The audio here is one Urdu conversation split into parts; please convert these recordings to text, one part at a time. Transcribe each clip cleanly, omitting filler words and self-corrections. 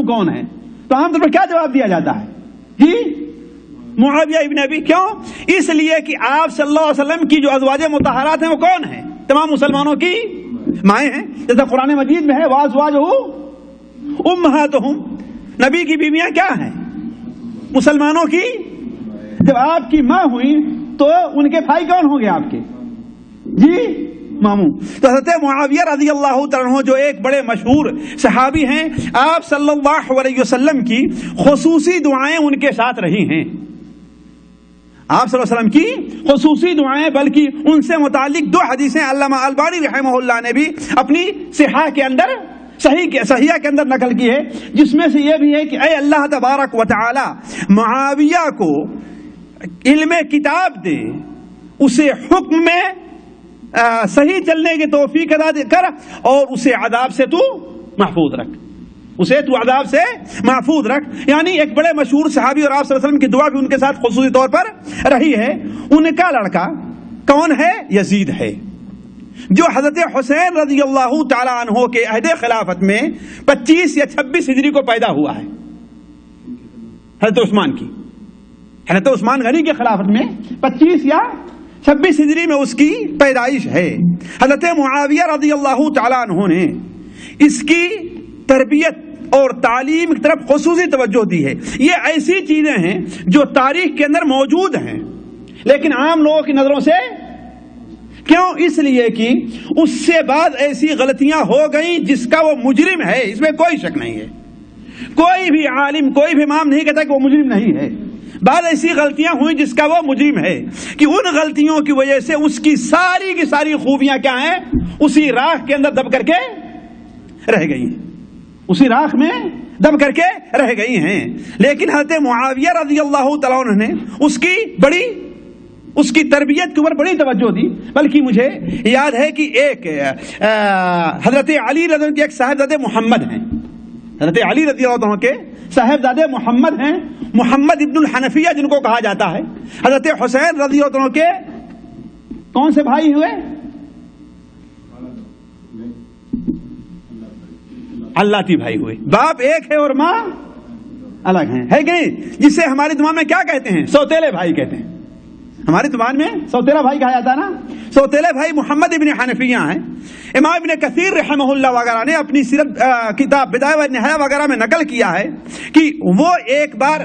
کون ہے؟ تو عام طور پر کیا جواب دیا جاتا ہے؟ جی معاویہ ابن ابی. کیوں؟ اس لیے کہ آپ صلی اللہ علیہ وسلم کی جو ازواج مطہرات ہیں وہ کون ہیں؟ تمام مسلمانوں کی مائیں ہیں. جیسا قرآن مجید میں ہے وازواجہ امہاتہم، نبی کی بیویاں کیا ہیں؟ مسلمانوں کی. جب آپ کی ماں ہوئی تو ان کے بھائی کون ہوں گے آپ کے؟ جی ماموں. تو حضرت معاویہ رضی اللہ تعالیٰ عنہ جو ایک بڑے مشہور صحابی ہیں، آپ صلی اللہ علیہ وسلم کی خصوصی دعائیں ان کے ساتھ رہی ہیں. آپ صلی اللہ علیہ وسلم کی خصوصی دعائیں، بلکہ ان سے متعلق 2 حدیثیں علامہ البانی رحمہ اللہ نے بھی اپنی صحیح کے اندر صحیحہ کے اندر نقل کی ہے، جس میں سے یہ بھی ہے کہ اے اللہ تبارک و تعالی معاویہ کو علم کتاب دے، اسے حکم میں صحیح چلنے کی توفیق ادا کر، اور اسے عذاب سے تو محفوظ رکھ، اسے تو عذاب سے محفوظ رکھ. یعنی ایک بڑے مشہور صحابی اور آپ صلی اللہ علیہ وسلم کی دعا بھی ان کے ساتھ خصوصی طور پر رہی ہے. ان کا لڑکا کون ہے؟ یزید ہے، جو حضرت حسین رضی اللہ تعالی عنہ کے عہد خلافت میں 25 یا 26 ہجری کو پیدا ہوا ہے. حضرت عثمان کی، حضرت عثمان غنی کے خلافت میں 25 یا 26 ہجری میں اس کی پیدائش ہے. حضرت معاویہ رضی اللہ تعالی عنہ نے اس کی تربیت اور تعلیم کی طرف خصوصی توجہ دی ہے. یہ ایسی چیزیں ہیں جو تاریخ کے اندر موجود ہیں لیکن عام لوگوں کی نظروں سے، کیوں؟ اس لیے کہ اس سے بعد ایسی غلطیاں ہو گئیں جس کا وہ مجرم ہے، اس میں کوئی شک نہیں ہے. کوئی بھی عالم، کوئی بھی امام نہیں کہتا کہ وہ مجرم نہیں ہے. بعد ایسی غلطیاں ہوئی جس کا وہ مجرم ہے کہ ان غلطیوں کی وجہ سے اس کی ساری خوبیاں کیا ہیں؟ اسی راکھ کے اندر دب کر کے رہ گئی ہیں، اسی راکھ میں دب کر کے رہ گئی ہیں. لیکن حضرت معاویہ رضی اللہ تعالیٰ عنہ نے اس کی تربیت کے اوپر بڑی توجہ دی. بلکہ مجھے یاد ہے کہ ایک حضرت علی رضی اللہ عنہ کے ایک صاحبزادے محمد ہیں، حضرت علی رضی اللہ عنہ کے صاحبزادے محمد ہیں، محمد ابن الحنفیہ جن کو کہا جاتا ہے. حضرت حسین رضی اللہ عنہ کے کون سے بھائی ہوئے؟ اللہ کی بھائی ہوئے. باپ ایک ہے اور ماں الگ ہیں، ہے کہ نہیں؟ جسے ہماری زبان میں کیا کہتے ہیں؟ سوتیلے بھائی کہتے ہیں. ہماری زبان میں سوتیلا بھائی کہا جاتا ہے نا. سوتیلے بھائی محمد ابن حنفیہ ہیں. امام ابن کثیر رحمہ اللہ وغیرہ نے اپنی سیرت کتاب بدایہ و نہایہ وغیرہ میں نقل کیا ہے کہ وہ ایک بار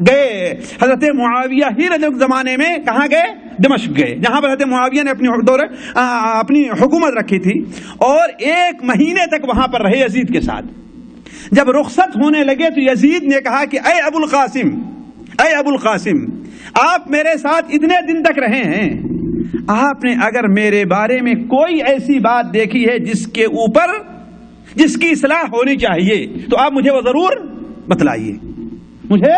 گئے حضرت معاویہ ہی رضی اللہ زمانے میں، کہاں گئے؟ دمشق گئے، جہاں پر حضرت معاویہ نے اپنی حکومت رکھی تھی، اور 1 مہینے تک وہاں پر رہے یزید کے ساتھ. جب رخصت ہونے لگے تو یزید نے کہا کہ اے ابو القاسم آپ میرے ساتھ اتنے دن تک رہے ہیں، آپ نے اگر میرے بارے میں کوئی ایسی بات دیکھی ہے جس کی اصلاح ہونی چاہیے تو آپ مجھے وہ ضرور بتلائیے، مجھے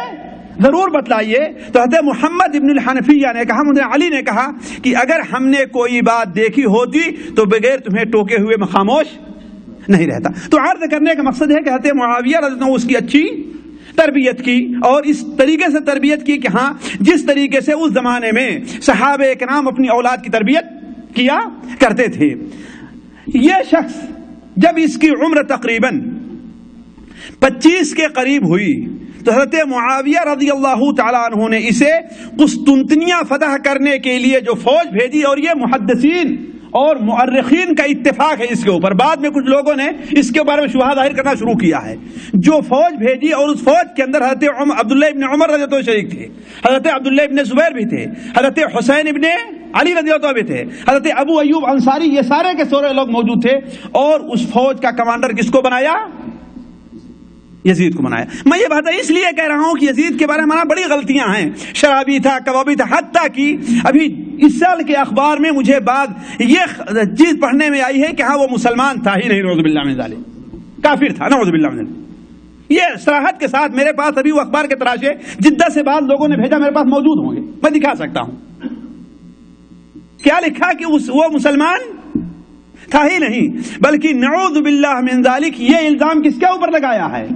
ضرور بتلائیے. تو حضرت محمد ابن الحنفیہ نے کہا، مجھے علی نے کہا کہ اگر ہم نے کوئی بات دیکھی ہوتی تو بغیر تمہیں ٹوکے ہوئے میں خاموش نہیں رہتا. تو عرض کرنے کا مقصد ہے کہ حضرت معاویہ رضی اللہ عنہ اس کی اچھی تربیت کی، اور اس طریقے سے تربیت کی کہ ہاں جس طریقے سے اس زمانے میں صحابہ کرام اپنی اولاد کی تربیت کیا کرتے تھے. یہ شخص جب اس کی عمر تقریباً 25 کے قریب ہوئی تو حضرت معاویہ رضی اللہ تعالیٰ عنہ نے اسے قسطنطنیہ فتح کرنے کے لیے جو فوج بھیجی، اور یہ محدثین اور مؤرخین کا اتفاق ہے اس کے اوپر. بعد میں کچھ لوگوں نے اس کے بارے میں شبہہ ظاہر کرنا شروع کیا ہے. جو فوج بھیجی اور اس فوج کے اندر حضرت عبداللہ ابن عمر رضی اللہ عنہ شریک تھے، حضرت عبداللہ ابن زبیر بھی تھے، حضرت حسین ابن علی رضی اللہ عنہ بھی تھے، حضرت ابو ایوب انصاری، یہ سارے کے سارے لوگ موجود تھے. اور اس فوج کا کمانڈر کس کو بنایا؟ یزید کو بنایا. میں یہ بات اس لیے کہہ رہا ہوں کہ یزید کے بارے میں ہمارا بڑی غلطیاں ہیں. شرابی تھا، کبابی تھا، حتیٰ کہ ابھی اس سال کے اخبار میں مجھے بعد یہ چیز پڑھنے میں آئی ہے کہ ہاں وہ مسلمان تھا ہی نہیں، نعوذ باللہ من ذالک، کافر تھا، نعوذ باللہ من ذالک. یہ صراحت کے ساتھ میرے پاس ابھی وہ اخبار کے تراشے جدہ سے بعض لوگوں نے بھیجا، میرے پاس موجود ہوں گے، میں دکھا سکتا ہوں. کیا لکھا کہ وہ مسلمان تھا ہی نہیں، بلکہ نعوذ باللہ من ذالک یہ الزام کس کے اوپر لگایا ہے؟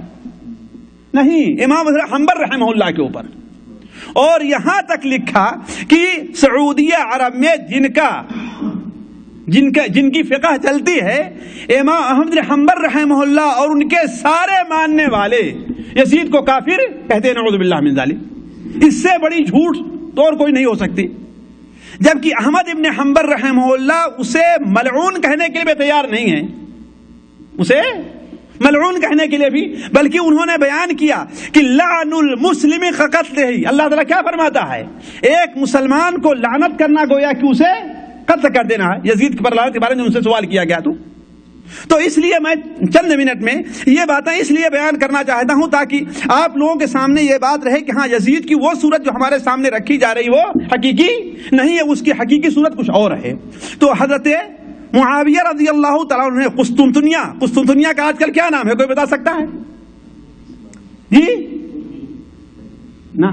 نہیں، امام حنبل رحمہ اللہ کے اوپر. اور یہاں تک لکھا کہ سعودیہ عرب میں جن کی فقہ چلتی ہے، امام احمد بن حنبل رحمہ اللہ اور ان کے سارے ماننے والے یزید کو کافر کہتے ہیں، نعوذ باللہ من ذالک۔ اس سے بڑی جھوٹ تو اور کوئی نہیں ہو سکتی، جبکہ احمد ابن حنبل رحمہ اللہ اسے ملعون کہنے کے لیے بھی تیار نہیں ہے، اسے ملعون کہنے کے لیے بھی، بلکہ انہوں نے بیان کیا کہ لعن المسلم قتلہ، اللہ تعالیٰ کیا فرماتا ہے، ایک مسلمان کو لعنت کرنا گویا کہ اسے قتل کر دینا ہے۔ یزید پر لعنت کے بارے میں ان سے سوال کیا گیا تو اس لیے میں چند منٹ میں یہ باتیں اس لیے بیان کرنا چاہتا ہوں تاکہ آپ لوگوں کے سامنے یہ بات رہے کہ ہاں یزید کی وہ صورت جو ہمارے سامنے رکھی جا رہی وہ حقیقی نہیں ہے، اس کی حقیقی صورت کچھ اور ہے۔ تو حضرت معاویہ رضی اللہ تعالیٰ عنہ قسطنطنیہ کا آج کل کیا نام ہے، کوئی بتا سکتا ہے جی؟ نا،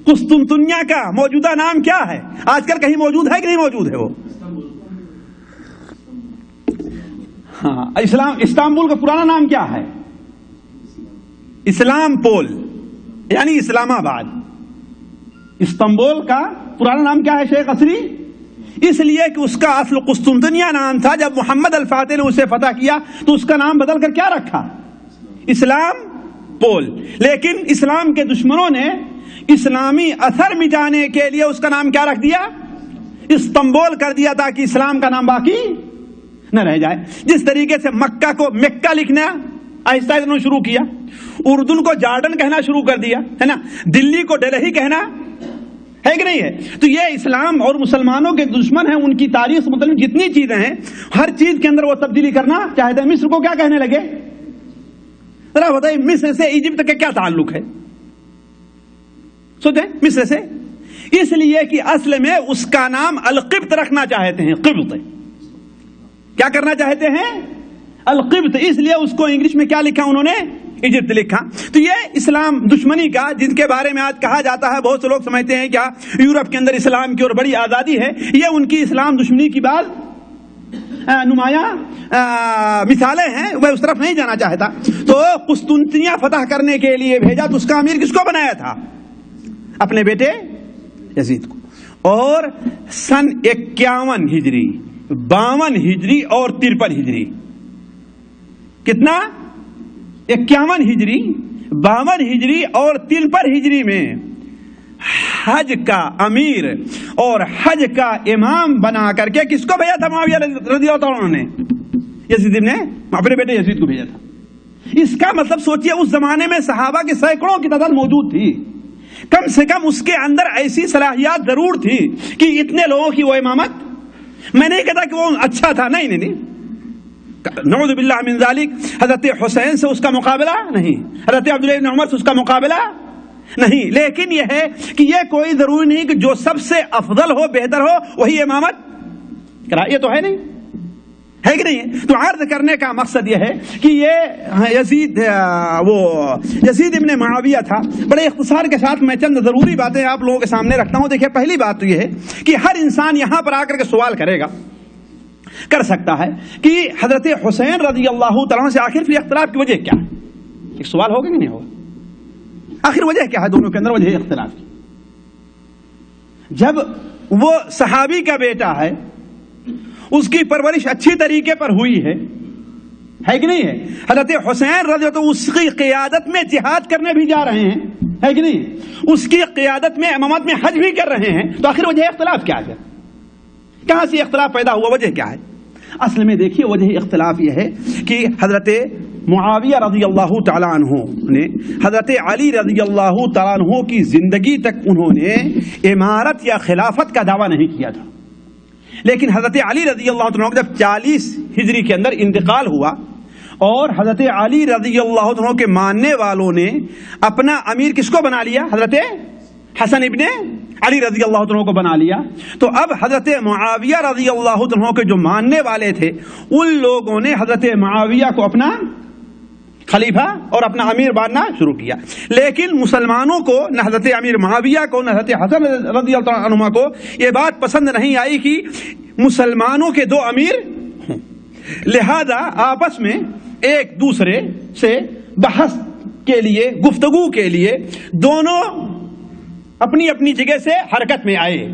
قسطنطنیہ کا موجودہ نام کیا ہے؟ آج کل کہیں موجود ہے کہ نہیں موجود ہے وہ؟ ہاں، استنبول کا پرانا نام کیا ہے؟ اسلام پول، یعنی اسلام آباد۔ استنبول کا پرانا نام کیا ہے شیخ عصری؟ اس لیے کہ اس کا اصل قسطنطنیہ نام تھا، جب محمد الفاتح نے اسے فتح کیا تو اس کا نام بدل کر کیا رکھا؟ اسلام پول۔ لیکن اسلام کے دشمنوں نے اسلامی اثر مٹانے کے لیے اس کا نام کیا رکھ دیا؟ استنبول کر دیا، تاکہ اسلام کا نام باقی نہ رہ جائے۔ جس طریقے سے مکہ کو مکہ لکھنا آہستہ آہستہ انہوں نے شروع کیا، اردن کو جارڈن کہنا شروع کر دیا ہے نا، دلی کو ڈلہی کہنا ہے کہ نہیں ہے؟ تو یہ اسلام اور مسلمانوں کے دشمن ہیں، ان کی تاریخ سے متعلق جتنی چیزیں ہیں ہر چیز کے اندر وہ تبدیلی کرنا چاہتے ہیں۔ مصر کو کیا کہنے لگے؟ ذرا بتائیے، مصر سے ایجپٹ کا کیا تعلق ہے؟ سوچیں، مصر سے، اس لیے کہ اصل میں اس کا نام القبط رکھنا چاہتے ہیں، قبط کیا کرنا چاہتے ہیں؟ القبط، اس لیے اس کو انگلش میں کیا لکھا انہوں نے؟ ایجپٹ لکھا۔ تو یہ اسلام دشمنی کا، جن کے بارے میں آج کہا جاتا ہے، بہت سے لوگ سمجھتے ہیں کیا یورپ کے اندر اسلام کی اور بڑی آزادی ہے، یہ ان کی اسلام دشمنی کی بعض نمایاں مثالیں ہیں، وہ اس طرف نہیں جانا چاہتا۔ تو قسطنطنیہ فتح کرنے کے لیے بھیجا تو اس کا امیر کس کو بنایا تھا؟ اپنے بیٹے یزید کو۔ اور سن 51 ہجری، 52 ہجری اور 53 ہجری، کتنا؟ 51 ہجری، 52 ہجری اور 53 ہجری میں حج کا امیر اور حج کا امام بنا کر کے کس کو بھیجا تھا؟ معاویہ رضی اللہ عنہ نے یزید نے اپنے بیٹے یزید کو بھیجا تھا۔ اس کا مطلب سوچئے، اس زمانے میں صحابہ کے سینکڑوں کی تعداد موجود تھی، کم سے کم اس کے اندر ایسی صلاحیات ضرور تھی کہ اتنے لوگوں کی وہ امامت، میں نہیں کہتا کہ وہ اچھا تھا، نہیں، نعوذ باللہ من ذالک، حضرت حسین سے اس کا مقابلہ نہیں، حضرت عبداللہ بن عمر سے اس کا مقابلہ نہیں، لیکن یہ ہے کہ یہ کوئی ضروری نہیں کہ جو سب سے افضل ہو، بہتر ہو، وہی امامت کرائے، یہ تو ہے نہیں، ہے کہ نہیں؟ تو عرض کرنے کا مقصد یہ ہے کہ یہ یزید ابن معاویہ تھا۔ بڑے اختصار کے ساتھ میں چند ضروری باتیں آپ لوگوں کے سامنے رکھتا ہوں۔ دیکھیے، پہلی بات تو یہ ہے کہ ہر انسان یہاں پر آ کر کے سوال کر سکتا ہے کہ حضرت حسین رضی اللہ تعالیٰ سے آخر پھر اختلاف کی وجہ کیا ہے؟ ایک سوال ہوگا کہ نہیں ہوگا؟ آخر وجہ کیا ہے دونوں کے اندر وجہ اختلاف کی؟ جب وہ صحابی کا بیٹا ہے، اس کی پرورش اچھی طریقے پر ہوئی ہے کہ نہیں ہے؟ حضرت حسین رضی اللہ عنہ اس کی قیادت میں جہاد کرنے بھی جا رہے ہیں، ہے کہ نہیں؟ اس کی قیادت میں امامت میں حج بھی کر رہے ہیں، تو آخر وجہ اختلاف کیا ہے؟ کہاں سے اختلاف پیدا ہوا؟ وجہ کیا ہے؟ اصل میں دیکھیے، وجہ اختلاف یہ ہے کہ حضرت معاویہ رضی اللہ تعالیٰ عنہ نے حضرت علی رضی اللہ تعالیٰ عنہ کی زندگی تک انہوں نے امارت یا خلافت کا دعویٰ نہیں کیا تھا، لیکن حضرت علی رضی اللہ عنہ جب 40 ہجری کے اندر انتقال ہوا اور حضرت علی رضی اللہ عنہ کے ماننے والوں نے اپنا امیر کس کو بنا لیا؟ حضرت حسن ابن علی رضی اللہ عنہ کو بنا لیا، تو اب حضرت معاویہ رضی اللہ عنہ کے جو ماننے والے تھے ان لوگوں نے حضرت معاویہ کو اپنا خلیفہ اور اپنا امیر ماننا شروع کیا، لیکن مسلمانوں کو، نہ حضرت امیر معاویہ کو نہ حضرت حسن رضی اللہ عنہ کو یہ بات پسند نہیں آئی کہ مسلمانوں کے دو امیر ہوں، لہذا آپس میں ایک دوسرے سے بحث کے لیے، گفتگو کے لیے دونوں اپنی اپنی جگہ سے حرکت میں آئے۔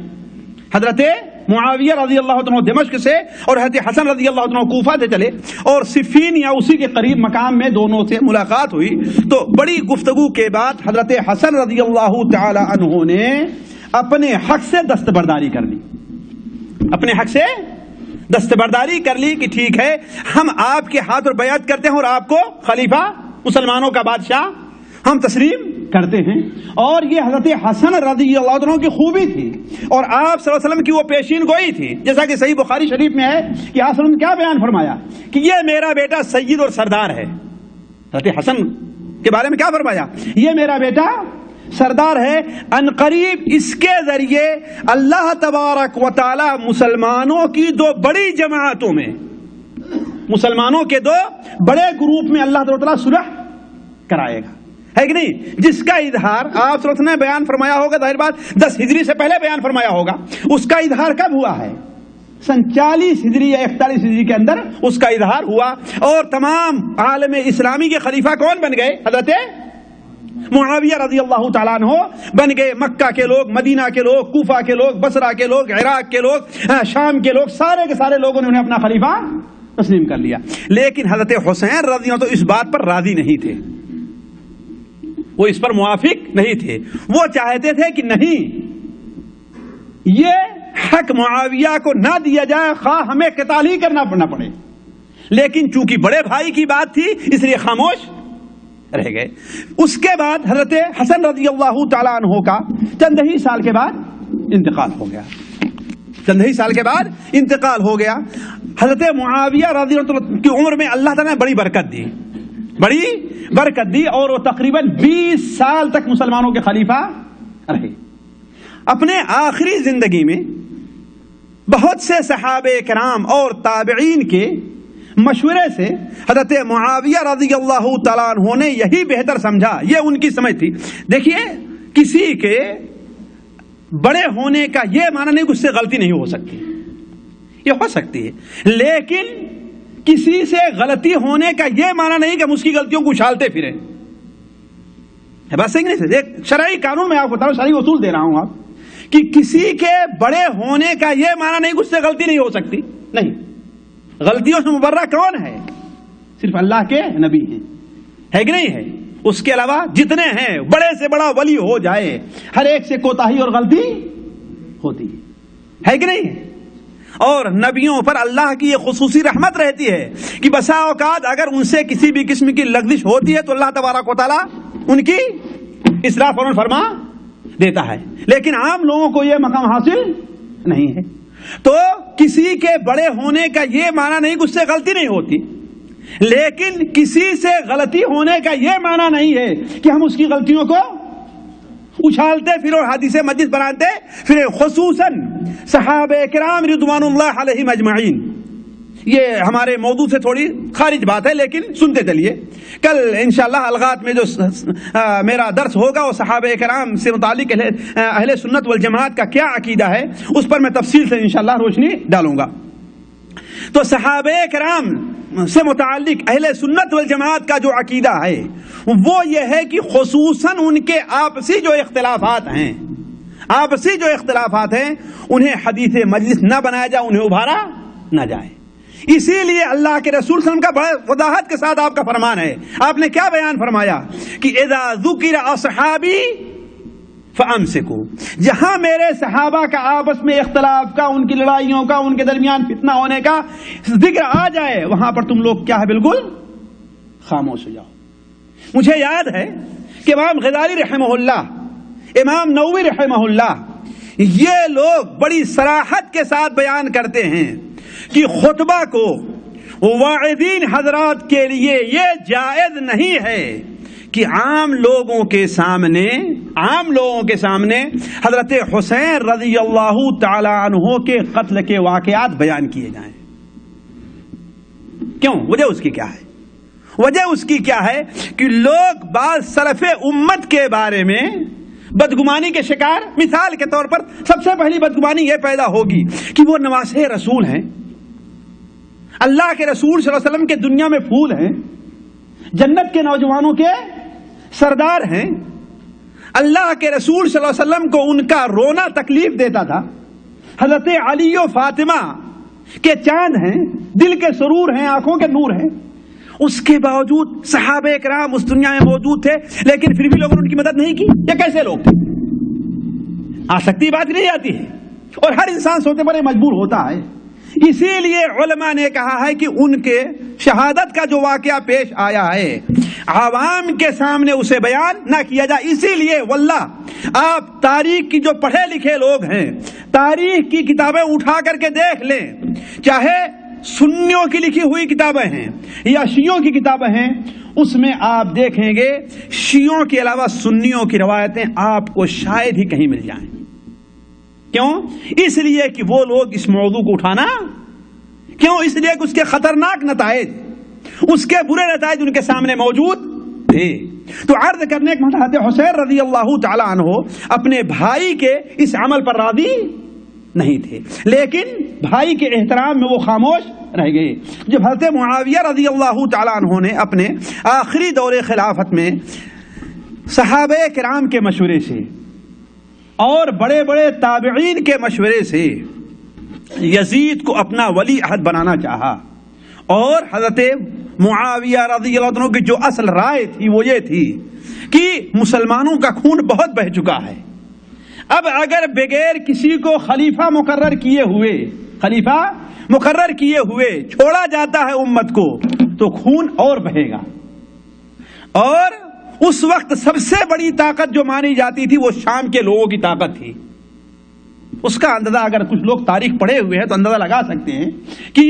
حضرت معاویہ رضی اللہ عنہ دمشق سے اور حضرت حسن رضی اللہ عنہ کوفہ سے چلے اور صفین یا اسی کے قریب مقام میں دونوں سے ملاقات ہوئی. تو بڑی گفتگو کے بعد حضرت حسن رضی اللہ تعالی عنہ نے اپنے حق سے دستبرداری کر لی. اپنے حق سے دستبرداری کر لی کہ ٹھیک ہے ہم آپ کے ہاتھ اور بیعت کرتے ہیں اور آپ کو خلیفہ مسلمانوں کا بادشاہ ہم تسلیم کرتے ہیں. اور یہ حضرت حسن رضی اللہ عنہ کی خوبی تھی اور آپ صلی اللہ علیہ وسلم کی وہ پیشین گوئی تھی. جیسا کہ صحیح بخاری شریف میں ہے کہ آپ صلی اللہ علیہ وسلم نے کیا بیان فرمایا کہ یہ میرا بیٹا سید اور سردار ہے. حضرت حسن کے بارے میں کیا فرمایا؟ یہ میرا بیٹا سردار ہے، ان قریب اس کے ذریعے اللہ تبارک و تعالی مسلمانوں کی دو بڑی جماعتوں میں، مسلمانوں کے دو بڑے گروپ میں اللہ تعالی صلح کرائے گا، ہے کہ نہیں؟ جس کا اظہار آپ صلی اللہ علیہ وسلم نے بیان فرمایا ہوگا، ظاہر بات 10 ہجری سے پہلے بیان فرمایا ہوگا. اس کا اظہار کب ہوا ہے؟ 47 ہجری یا 41 ہجری کے اندر اس کا اظہار ہوا. اور تمام عالم اسلامی کے خلیفہ کون بن گئے؟ حضرت معاویہ رضی اللہ تعالیٰ عنہ بن گئے. مکہ کے لوگ، مدینہ کے لوگ، کوفہ کے لوگ، بصرہ کے لوگ، عراق کے لوگ، شام کے لوگ، سارے کے سارے لوگوں نے انہیں اپنا خلیفہ تسلیم کر لیا. لیکن حضرت حسین رضی اللہ عنہ تو اس بات پر راضی نہیں تھے، وہ اس پر موافق نہیں تھے. وہ چاہتے تھے کہ نہیں، یہ حق معاویہ کو نہ دیا جائے، خواہ ہمیں قتال ہی کرنا پڑے. لیکن چونکہ بڑے بھائی کی بات تھی اس لیے خاموش رہ گئے. اس کے بعد حضرت حسن رضی اللہ تعالیٰ عنہ کا چند ہی سال کے بعد انتقال ہو گیا. چند ہی سال کے بعد انتقال ہو گیا. حضرت معاویہ رضی اللہ عنہ کی عمر میں اللہ تعالیٰ نے بڑی برکت دی، بڑی برکت دی، اور وہ تقریباً 20 سال تک مسلمانوں کے خلیفہ رہے. اپنے آخری زندگی میں بہت سے صحابہ کرام اور تابعین کے مشورے سے حضرت معاویہ رضی اللہ تعالیٰ عنہ نے یہی بہتر سمجھا، یہ ان کی سمجھ تھی. دیکھیے کسی کے بڑے ہونے کا یہ معنی نہیں کہ اس سے غلطی نہیں ہو سکتی، یہ ہو سکتی ہے، لیکن کسی سے غلطی ہونے کا یہ معنی نہیں کہ ہم اس کی غلطیوں کو اچھالتے پھریں. بات صحیح نہیں؟ ایک شرعی قانون میں آپ کو بتا رہا ہوں، شرعی اصول دے رہا ہوں آپ کہ کسی کے بڑے ہونے کا یہ معنی نہیں کہ اس سے غلطی نہیں ہو سکتی. نہیں، غلطیوں سے مبرہ کون ہے؟ صرف اللہ کے نبی ہیں، ہے کہ نہیں ہے؟ اس کے علاوہ جتنے ہیں، بڑے سے بڑا ولی ہو جائے، ہر ایک سے کوتاہی اور غلطی ہوتی ہے کہ نہیں؟ اور نبیوں پر اللہ کی یہ خصوصی رحمت رہتی ہے کہ بسا اوقات اگر ان سے کسی بھی قسم کی لغزش ہوتی ہے تو اللہ تبارک و تعالیٰ ان کی اصلاح فوراً فرما دیتا ہے. لیکن عام لوگوں کو یہ مقام حاصل نہیں ہے. تو کسی کے بڑے ہونے کا یہ معنی نہیں کہ اس سے غلطی نہیں ہوتی، لیکن کسی سے غلطی ہونے کا یہ معنی نہیں ہے کہ ہم اس کی غلطیوں کو اچھالتے پھر اور حدیث مجلس بناتے پھر، خصوصاً صحابہ کرام رضوان اللہ علیہم اجمعین. یہ ہمارے موضوع سے تھوڑی خارج بات ہے لیکن سنتے چلیے. کل انشاءاللہ الغات میں جو میرا درس ہوگا وہ صحابہ کرام سے متعلق اہل سنت والجماعت کا کیا عقیدہ ہے اس پر میں تفصیل سے انشاءاللہ روشنی ڈالوں گا. تو صحابہ کرام سے متعلق اہل سنت والجماعت کا جو عقیدہ ہے وہ یہ ہے کہ خصوصاً ان کے آپسی جو اختلافات ہیں، آپسی جو اختلافات ہیں انہیں حدیث مجلس نہ بنایا جائے، انہیں ابھارا نہ جائے. اسی لیے اللہ کے رسول صلی اللہ علیہ وسلم کا بڑا وضاحت کے ساتھ آپ کا فرمان ہے. آپ نے کیا بیان فرمایا کہ اذا ذکر اصحابی فامسکوا، جہاں میرے صحابہ کا آپس میں اختلاف کا، ان کی لڑائیوں کا، ان کے درمیان فتنہ ہونے کا ذکر آ جائے وہاں پر تم لوگ کیا ہے، بالکل خاموش ہو جاؤ. مجھے یاد ہے کہ امام غزالی رحمہ اللہ، امام نووی رحمہ اللہ، یہ لوگ بڑی صراحت کے ساتھ بیان کرتے ہیں کہ خطبہ کو واعظین حضرات کے لیے یہ جائز نہیں ہے کہ عام لوگوں کے سامنے حضرت حسین رضی اللہ تعالی عنہ کے قتل کے واقعات بیان کیے جائیں. کیوں؟ وجہ اس کی کیا ہے؟ وجہ اس کی کیا ہے کہ لوگ بعض سلف امت کے بارے میں بدگمانی کے شکار، مثال کے طور پر سب سے پہلی بدگمانی یہ پیدا ہوگی کہ وہ نواسے رسول ہیں، اللہ کے رسول صلی اللہ علیہ وسلم کے دنیا میں پھول ہیں، جنت کے نوجوانوں کے سردار ہیں، اللہ کے رسول صلی اللہ علیہ وسلم کو ان کا رونا تکلیف دیتا تھا، حضرت علی و فاطمہ کے چاند ہیں، دل کے سرور ہیں، آنکھوں کے نور ہیں، اس کے باوجود صحابہ کرام اس دنیا میں موجود تھے لیکن پھر بھی لوگوں نے ان کی مدد نہیں کی. یہ کیسے لوگ تھے؟ آ سکتی بات نہیں آتی ہے اور ہر انسان سوچنے پر مجبور ہوتا ہے. اسی لیے علماء نے کہا ہے کہ ان کے شہادت کا جو واقعہ پیش آیا ہے عوام کے سامنے اسے بیان نہ کیا جائے. اسی لیے واللہ آپ تاریخ کی جو پڑھے لکھے لوگ ہیں تاریخ کی کتابیں اٹھا کر کے دیکھ لیں، چاہے سنیوں کی لکھی ہوئی کتابیں ہیں یا شیعوں کی کتابیں ہیں، اس میں آپ دیکھیں گے شیعوں کے علاوہ سنیوں کی روایتیں آپ کو شاید ہی کہیں مل جائیں. کیوں؟ اس لیے کہ وہ لوگ اس موضوع کو اٹھانا کیوں؟ اس لیے کہ اس کے خطرناک نتائج، اس کے برے نتائج ان کے سامنے موجود تھے. تو عرض کرنے کے حضرت حسین رضی اللہ تعالی عنہ اپنے بھائی کے اس عمل پر راضی نہیں تھے، لیکن بھائی کے احترام میں وہ خاموش رہ گئے. جب حضرت معاویہ رضی اللہ تعالی عنہ نے اپنے آخری دور خلافت میں صحابہ کرام کے مشورے سے اور بڑے بڑے تابعین کے مشورے سے یزید کو اپنا ولی عہد بنانا چاہا، اور حضرت معاویہ رضی اللہ عنہ کی جو اصل رائے تھی وہ یہ تھی کہ مسلمانوں کا خون بہت بہہ چکا ہے، اب اگر بغیر کسی کو خلیفہ مقرر کیے ہوئے چھوڑا جاتا ہے امت کو تو خون اور بہے گا. اور اس وقت سب سے بڑی طاقت جو مانی جاتی تھی وہ شام کے لوگوں کی طاقت تھی. اس کا اندازہ اگر کچھ لوگ تاریخ پڑھے ہوئے ہیں تو اندازہ لگا سکتے ہیں کہ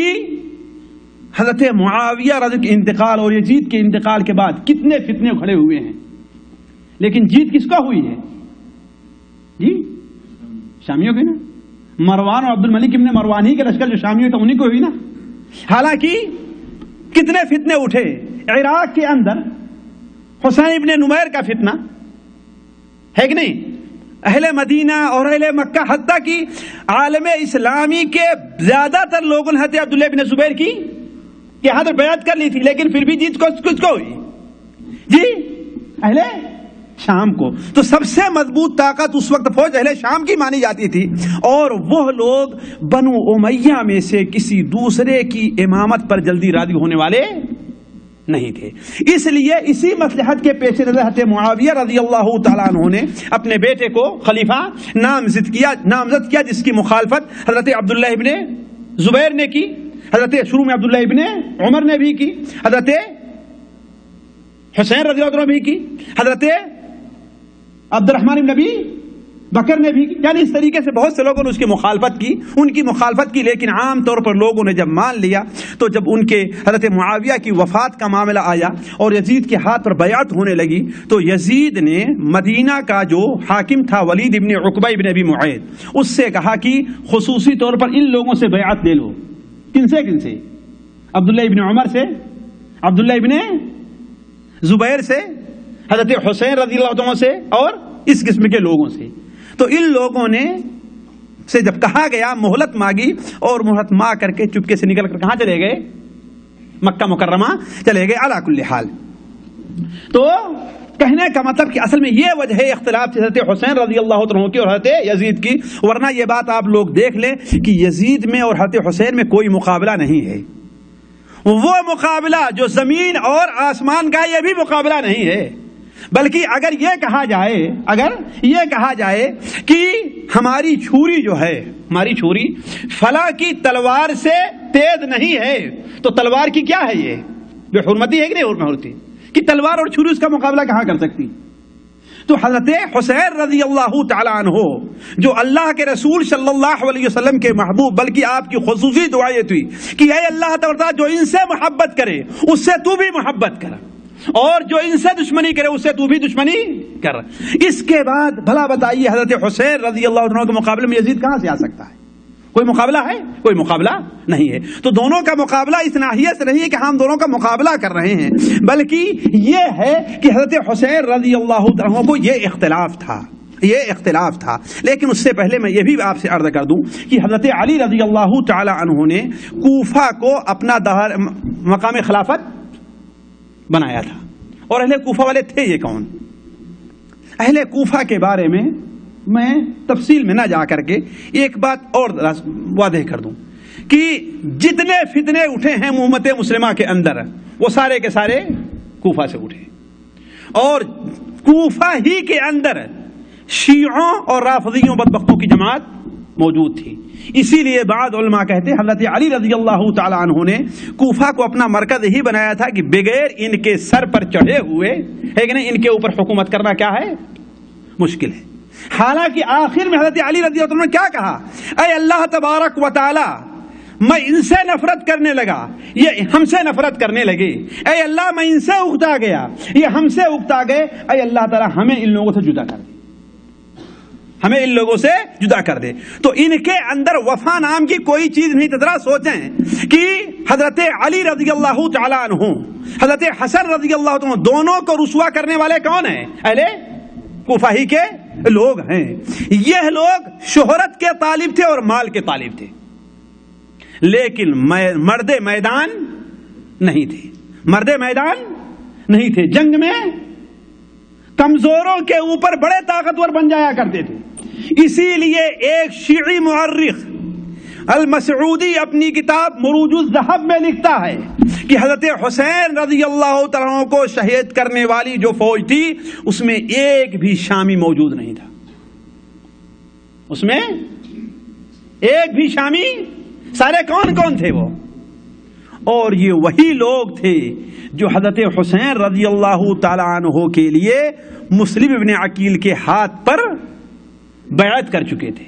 حضرت معاویہ رضی کے انتقال اور یزید کے انتقال کے بعد کتنے فتنے کھڑے ہوئے ہیں. لیکن جیت کس کا ہوئی ہے؟ جی شامیوں کی نا. مروان اور عبد الملک ابن مروان ہی کے لشکر جو شامیوں تھا انہیں کو ہوئی نا. حالانکہ کتنے فتنے اٹھے عراق کے اندر، حسین ابن نمیر کا فتنہ ہے کہ نہیں، اہل مدینہ اور اہل مکہ، حتیٰ کہ عالم اسلامی کے زیادہ تر لوگوں نے حضرت عبداللہ ابن زبیر کی کہ حضرت بیعت کر لی تھی، لیکن پھر بھی جیت کس کو ہوئی؟ جی اہل شام کو. تو سب سے مضبوط طاقت اس وقت فوج اہل شام کی مانی جاتی تھی، اور وہ لوگ بنو امیہ میں سے کسی دوسرے کی امامت پر جلدی راضی ہونے والے نہیں تھے. اس لیے اسی مصلحت کے پیش نظر حضرت معاویہ رضی اللہ تعالیٰ عنہ نے اپنے بیٹے کو خلیفہ نامزد کیا، جس کی مخالفت حضرت عبداللہ ابن زبیر نے کی، حضرت شروع میں عبداللہ ابن عمر نے بھی کی، حضرت حسین رضی اللہ عنہ بھی کی، حضرت عبد الرحمن بن نبی بکر نے بھی کی. یعنی اس طریقے سے بہت سے لوگوں نے اس کی مخالفت کی، ان کی مخالفت کی. لیکن عام طور پر لوگوں نے جب مان لیا تو جب ان کے حضرت معاویہ کی وفات کا معاملہ آیا اور یزید کے ہاتھ پر بیعت ہونے لگی تو یزید نے مدینہ کا جو حاکم تھا ولید ابن عقبہ ابن ابی معیط، اس سے کہا کہ خصوصی طور پر ان لوگوں سے بیعت لے لو. کن سے؟ عبداللہ ابن عمر سے، عبداللہ ابن زبیر سے، حضرت حسین رضی اللہ عنہ سے، اور اس قسم کے لوگوں سے. تو ان لوگوں نے سے جب کہا گیا مہلت مانگی، اور مہلت مانگ کر کے چپکے سے نکل کر کہاں چلے گئے؟ مکہ مکرمہ چلے گئے. علی کل حال تو کہنے کا مطلب کہ اصل میں یہ وجہ ہے اختلاف تھی حضرت حسین رضی اللہ عنہ کی اور حضرت یزید کی. ورنہ یہ بات آپ لوگ دیکھ لیں کہ یزید میں اور حضرت حسین میں کوئی مقابلہ نہیں ہے. وہ مقابلہ جو زمین اور آسمان کا یہ بھی مقابلہ نہیں ہے، بلکہ اگر یہ کہا جائے کہ ہماری چھری جو ہے، ہماری چھری فلاں کی تلوار سے تیز نہیں ہے تو تلوار کی کیا ہے؟ یہ بے حرمتی ہے کہ نہیں حرمتی کہ تلوار اور چھری اس کا مقابلہ کہاں کر سکتی؟ تو حضرت حسین رضی اللہ تعالی عنہ جو اللہ کے رسول صلی اللہ علیہ وسلم کے محبوب، بلکہ آپ کی خصوصی دعا یہ تھی کہ اے اللہ تعالی جو ان سے محبت کرے اس سے تو بھی محبت کر، اور جو ان سے دشمنی کرے اس سے تو بھی دشمنی کر. اس کے بعد بھلا بتائیے حضرت حسین رضی اللہ عنہ کے مقابلے میں یزید کہاں سے آ سکتا ہے؟ کوئی مقابلہ ہے؟ کوئی مقابلہ نہیں ہے. تو دونوں کا مقابلہ اس ناحیے سے نہیں ہے کہ ہم دونوں کا مقابلہ کر رہے ہیں، بلکہ یہ ہے کہ حضرت حسین رضی اللہ عنہ کو یہ اختلاف تھا. لیکن اس سے پہلے میں یہ بھی آپ سے عرض کر دوں کہ حضرت علی رضی اللہ تعالی عنہ نے کوفہ کو اپنا مقام خلافت بنایا تھا. اور اہل کوفہ والے تھے یہ کون؟ اہل کوفہ کے بارے میں میں تفصیل میں نہ جا کر کے ایک بات اور واضح کر دوں کہ جتنے فتنے اٹھے ہیں امت مسلمہ کے اندر وہ سارے کے سارے کوفہ سے اٹھے، اور کوفہ ہی کے اندر شیعوں اور رافضیوں بدبختوں کی جماعت موجود تھی۔ اسی لیے بعض علماء کہتے ہیں حضرت علی رضی اللہ تعالی عنہ نے کوفہ کو اپنا مرکز ہی بنایا تھا کہ بغیر ان کے سر پر چڑھے ہوئے ہے کہ نہیں ان کے اوپر حکومت کرنا کیا ہے، مشکل ہے۔ حالانکہ آخر میں حضرت علی رضی اللہ عنہ نے کیا کہا، اے اللہ تبارک و تعالی میں ان سے نفرت کرنے لگا، یہ ہم سے نفرت کرنے لگے، اے اللہ میں ان سے اکتا گیا، یہ ہم سے اکتا گئے، اے اللہ تعالی ہمیں ان لوگوں سے جدا کر دے، ہمیں ان لوگوں سے جدا کر دے۔ تو ان کے اندر وفا نام کی کوئی چیز نہیں تھی۔ ذرا سوچیں کہ حضرت علی رضی اللہ تعالی عنہ، حضرت حسن رضی اللہ عنہ، دونوں کو رسوا کرنے والے کون ہیں؟ اہل کوفہ ہی کے لوگ ہیں۔ یہ لوگ شہرت کے طالب تھے اور مال کے طالب تھے، لیکن مرد میدان نہیں تھے، مرد میدان نہیں تھے۔ جنگ میں کمزوروں کے اوپر بڑے طاقتور بن جایا کرتے تھے۔ اسی لیے ایک شیعی مورخ المسعودی اپنی کتاب مروج الذہب میں لکھتا ہے کہ حضرت حسین رضی اللہ تعالیٰ عنہ کو شہید کرنے والی جو فوج تھی اس میں ایک بھی شامی موجود نہیں تھا، اس میں ایک بھی شامی، سارے کون کون تھے وہ؟ اور یہ وہی لوگ تھے جو حضرت حسین رضی اللہ تعالی عنہ کے لیے مسلم ابن عقیل کے ہاتھ پر بیعت کر چکے تھے،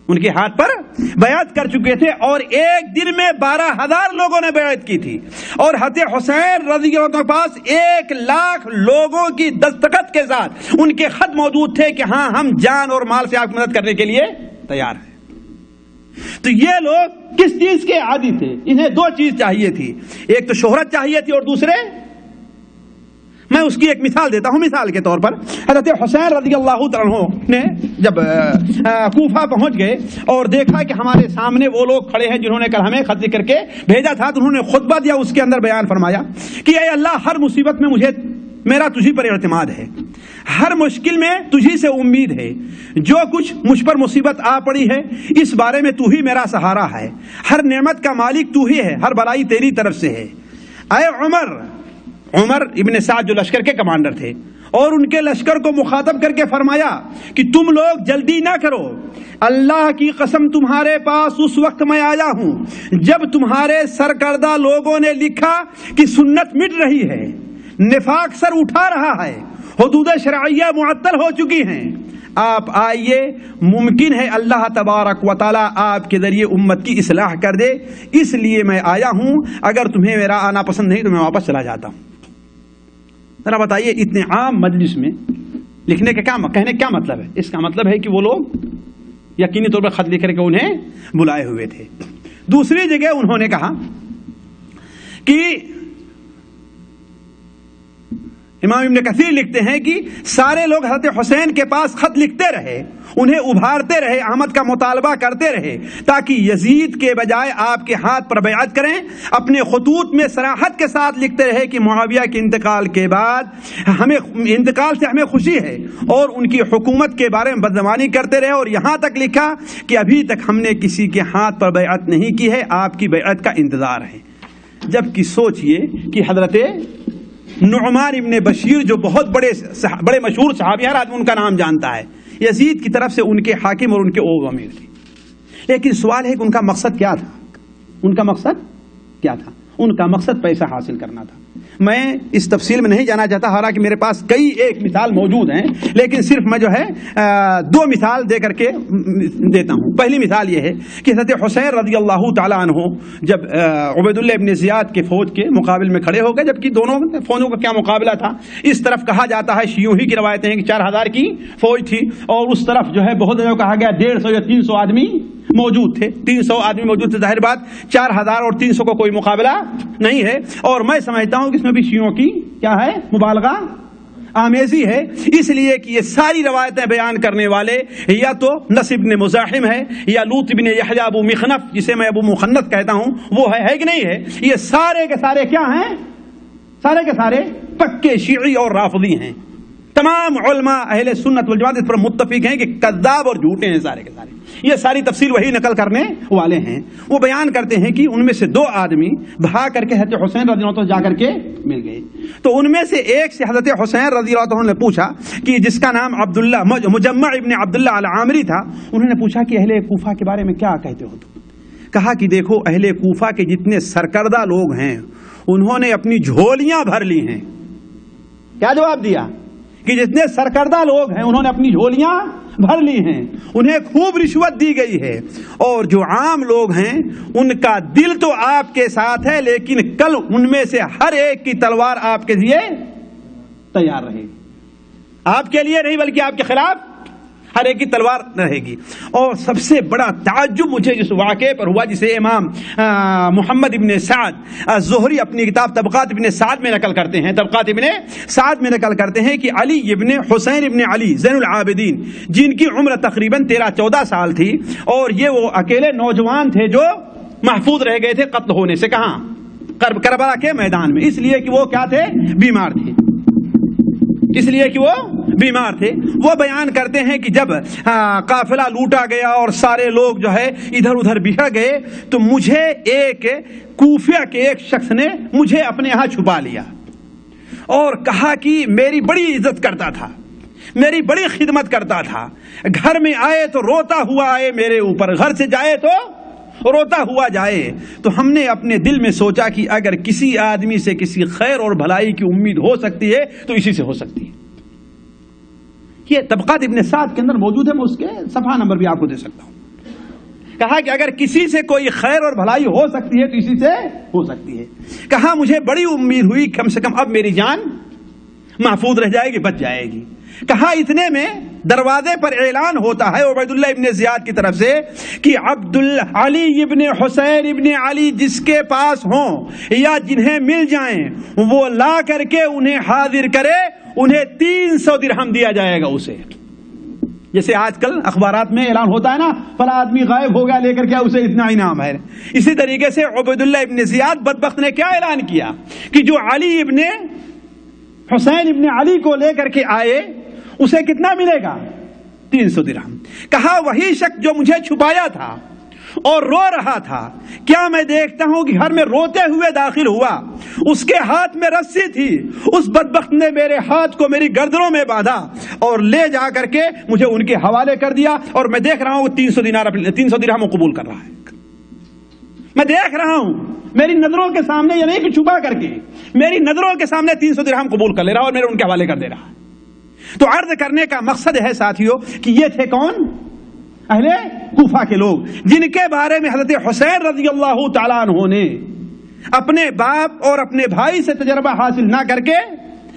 ان کے ہاتھ پر بیعت کر چکے تھے، اور ایک دن میں 12,000 لوگوں نے بیعت کی تھی، اور حضرت حسین رضی اللہ عنہ کے پاس 1,00,000 لوگوں کی دستخط کے ساتھ ان کے خط موجود تھے کہ ہاں ہم جان اور مال سے آپ کی مدد کرنے کے لیے تیار ہیں۔ تو یہ لوگ کس چیز کے عادی تھے؟ انہیں دو چیز چاہیے تھی، ایک تو شہرت چاہیے تھی اور دوسرے، میں اس کی ایک مثال دیتا ہوں۔ مثال کے طور پر حضرت حسین رضی اللہ عنہ نے جب کوفہ پہنچ گئے اور دیکھا کہ ہمارے سامنے وہ لوگ کھڑے ہیں جنہوں نے کل ہمیں خط لکھ کر کے بھیجا تھا، تو انہوں نے خطبہ دیا، اس کے اندر بیان فرمایا کہ اے اللہ ہر مصیبت میں مجھے میرا تجھی پر اعتماد ہے، ہر مشکل میں تجھی سے امید ہے، جو کچھ مجھ پر مصیبت آ پڑی ہے اس بارے میں تو ہی میرا سہارا ہے، ہر نعمت کا مالک تو ہی ہے، ہر بلائی تیری طرف سے ہے۔ اے عمر ابن سعد جو لشکر کے کمانڈر تھے، اور ان کے لشکر کو مخاطب کر کے فرمایا کہ تم لوگ جلدی نہ کرو، اللہ کی قسم تمہارے پاس اس وقت میں آیا ہوں جب تمہارے سرکردہ لوگوں نے لکھا کہ سنت مٹ رہی ہے، نفاق سر اٹھا رہا ہے، حدود شرعیہ معطل ہو چکی ہیں، آپ آئیے، ممکن ہے اللہ تبارک و تعالی آپ کے ذریعے امت کی اصلاح کر دے، اس لیے میں آیا ہوں، اگر تمہیں میرا آنا پسند نہیں تو میں واپس چلا جاتا ہوں۔ ذرا بتائیے اتنے عام مجلس میں لکھنے کا کہنے کیا مطلب ہے؟ اس کا مطلب ہے کہ وہ لوگ یقینی طور پر خط لکھ کر کے انہیں بلائے ہوئے تھے۔ دوسری جگہ انہوں نے کہا کہ امام ابن کثیر لکھتے ہیں کہ سارے لوگ حضرت حسین کے پاس خط لکھتے رہے، انہیں ابھارتے رہے، احمد کا مطالبہ کرتے رہے تاکہ یزید کے بجائے آپ کے ہاتھ پر بیعت کریں۔ اپنے خطوط میں صراحت کے ساتھ لکھتے رہے کہ معاویہ کے انتقال کے بعد انتقال سے ہمیں خوشی ہے، اور ان کی حکومت کے بارے میں بدگمانی کرتے رہے، اور یہاں تک لکھا کہ ابھی تک ہم نے کسی کے ہاتھ پر بیعت نہیں کی ہے، آپ کی بیعت کا انتظار ہے۔ جبکہ سوچئے کہ حضرت نعمان ابن بشیر جو بہت بڑے مشہور صحابی، ہر آدمی ان کا نام جانتا ہے، یزید کی طرف سے ان کے حاکم اور ان کے امیر تھے، لیکن سوال ہے کہ ان کا مقصد کیا تھا؟ ان کا مقصد کیا تھا؟ ان کا مقصد پیسہ حاصل کرنا تھا۔ میں اس تفصیل میں نہیں جانا چاہتا، حالانکہ میرے پاس کئی ایک مثال موجود ہیں، لیکن صرف میں جو ہے دو مثال دے کر کے دیتا ہوں۔ پہلی مثال یہ ہے کہ حضرت حسین رضی اللہ تعالی عنہ جب عبید اللہ ابن زیاد کے فوج کے مقابل میں کھڑے ہو گئے، جبکہ دونوں فوجوں کا کیا مقابلہ تھا، اس طرف کہا جاتا ہے، شیعوں ہی کی روایتیں ہیں کہ 4,000 کی فوج تھی، اور اس طرف جو ہے بہت جگہ کہا گیا 150 یا 300 آدمی موجود تھے، 300 آدمی موجود تھے۔ ظاہر بات 4,000 اور 300 کو کوئی مقابلہ نہیں ہے، اور میں سمجھتا ہوں کہ اس میں بھی شیعوں کی کیا ہے، مبالغہ آمیزی ہے، اس لیے کہ یہ ساری روایتیں بیان کرنے والے یا تو نصر بن مزاحم ہے، یا لوط بن یحییٰ ابو مخنف جسے میں ابو مخنث کہتا ہوں وہ ہے کہ نہیں ہے، یہ سارے کے سارے کیا ہیں، سارے کے سارے پکے شیعی اور رافضی ہیں، تمام علماء اہل سنت والجماعت اس پر متفق ہیں کہ کذاب اور جھوٹے ہیں سارے کے سارے. یہ ساری تفصیل وہی نقل کرنے والے ہیں. وہ بیان کرتے ہیں کہ ان میں سے 2 آدمی بھاگ کر کے حضرت حسین رضی اللہ عنہ جا کر کے مل گئے. تو ان میں سے ایک سے حضرت حسین رضی اللہ عنہ نے پوچھا کہ جس کا نام عبداللہ مجمع ابن عبداللہ العامری تھا, انہوں نے پوچھا کہ اہل کوفہ کے بارے میں کیا کہتے ہو تم؟ کہا کہ دیکھو اہل کوفہ کے جتنے سرکردہ لوگ ہیں انہوں نے اپنی جھولیاں بھر لی ہیں. کیا جواب دیا؟ کہ جتنے سرکردہ لوگ ہیں انہوں نے اپنی جھولیاں بھر لی ہیں, انہیں خوب رشوت دی گئی ہے, اور جو عام لوگ ہیں ان کا دل تو آپ کے ساتھ ہے لیکن کل ان میں سے ہر ایک کی تلوار آپ کے لیے تیار رہے گی. آپ کے لیے نہیں بلکہ آپ کے خلاف ہر ایک کی تلوار رہے گی. اور سب سے بڑا تعجب مجھے جس واقعے پر ہوا جسے امام محمد ابن سعد الزہری اپنی کتاب طبقات ابن سعد میں نقل کرتے ہیں, طبقات ابن سعد میں نقل کرتے ہیں کہ علی ابن حسین ابن علی زین العابدین جن کی عمر تقریباً 13-14 سال تھی, اور یہ وہ اکیلے نوجوان تھے جو محفوظ رہ گئے تھے قتل ہونے سے. کہاں؟ کربلا کے میدان میں, اس لیے کہ وہ کیا تھے؟ بیمار تھے. اس لیے کہ وہ بیمار تھے. وہ بیان کرتے ہیں کہ جب قافلہ لوٹا گیا اور سارے لوگ جو ہے ادھر ادھر بکھر گئے تو مجھے ایک کوفہ کے ایک شخص نے مجھے اپنے یہاں چھپا لیا اور کہا کہ میری بڑی عزت کرتا تھا, میری بڑی خدمت کرتا تھا, گھر میں آئے تو روتا ہوا آئے میرے اوپر, گھر سے جائے تو روتا ہوا جائے. تو ہم نے اپنے دل میں سوچا کہ اگر کسی آدمی سے کسی خیر اور بھلائی کی امید ہو سکتی ہے تو اسی سے ہو سکتی ہے. یہ طبقات ابن سعد کے اندر موجود ہے, میں اس کے صفحہ نمبر بھی آپ کو دے سکتا ہوں. کہا کہ اگر کسی سے کوئی خیر اور بھلائی ہو سکتی ہے تو اسی سے ہو سکتی ہے. کہا مجھے بڑی امید ہوئی کم سے کم اب میری جان محفوظ رہ جائے گی, بچ جائے گی. کہا اتنے میں دروازے پر اعلان ہوتا ہے عبیداللہ ابن زیاد کی طرف سے کہ علی ابن حسین ابن علی جس کے پاس ہوں یا جنہیں مل جائیں وہ لا کر کے انہیں حاضر کرے, انہیں 300 درہم دیا جائے گا اسے. جیسے آج کل اخبارات میں اعلان ہوتا ہے نا, فلاں آدمی غائب ہو گیا لے کر کے اسے اتنا انعام ہے. اسی طریقے سے عبیداللہ ابن زیاد بدبخت نے کیا اعلان کیا کہ جو علی ابن حسین ابن علی کو لے کر کے آئے اسے کتنا ملے گا؟ 300 درہم. کہا وہی شخص جو مجھے چھپایا تھا اور رو رہا تھا, کیا میں دیکھتا ہوں کہ گھر میں روتے ہوئے داخل ہوا, اس کے ہاتھ میں رسی تھی, اس بدبخت نے میرے ہاتھ کو میری گردنوں میں باندھا اور لے جا کر کے مجھے ان کے حوالے کر دیا, اور میں دیکھ رہا ہوں 300 درہم قبول کر رہا ہے. میں دیکھ رہا ہوں میری نظروں کے سامنے, یہ نہیں کہ چھپا کر کے, میری نظروں کے سامنے 300 درہم قبول کر لے رہا اور میرے ان کے حوالے کر دے رہا ہے. تو عرض کرنے کا مقصد ہے ساتھیوں کہ یہ تھے کون؟ اہل کوفہ کے لوگ, جن کے بارے میں حضرت حسین رضی اللہ تعالیٰ عنہ نے اپنے باپ اور اپنے بھائی سے تجربہ حاصل نہ کر کے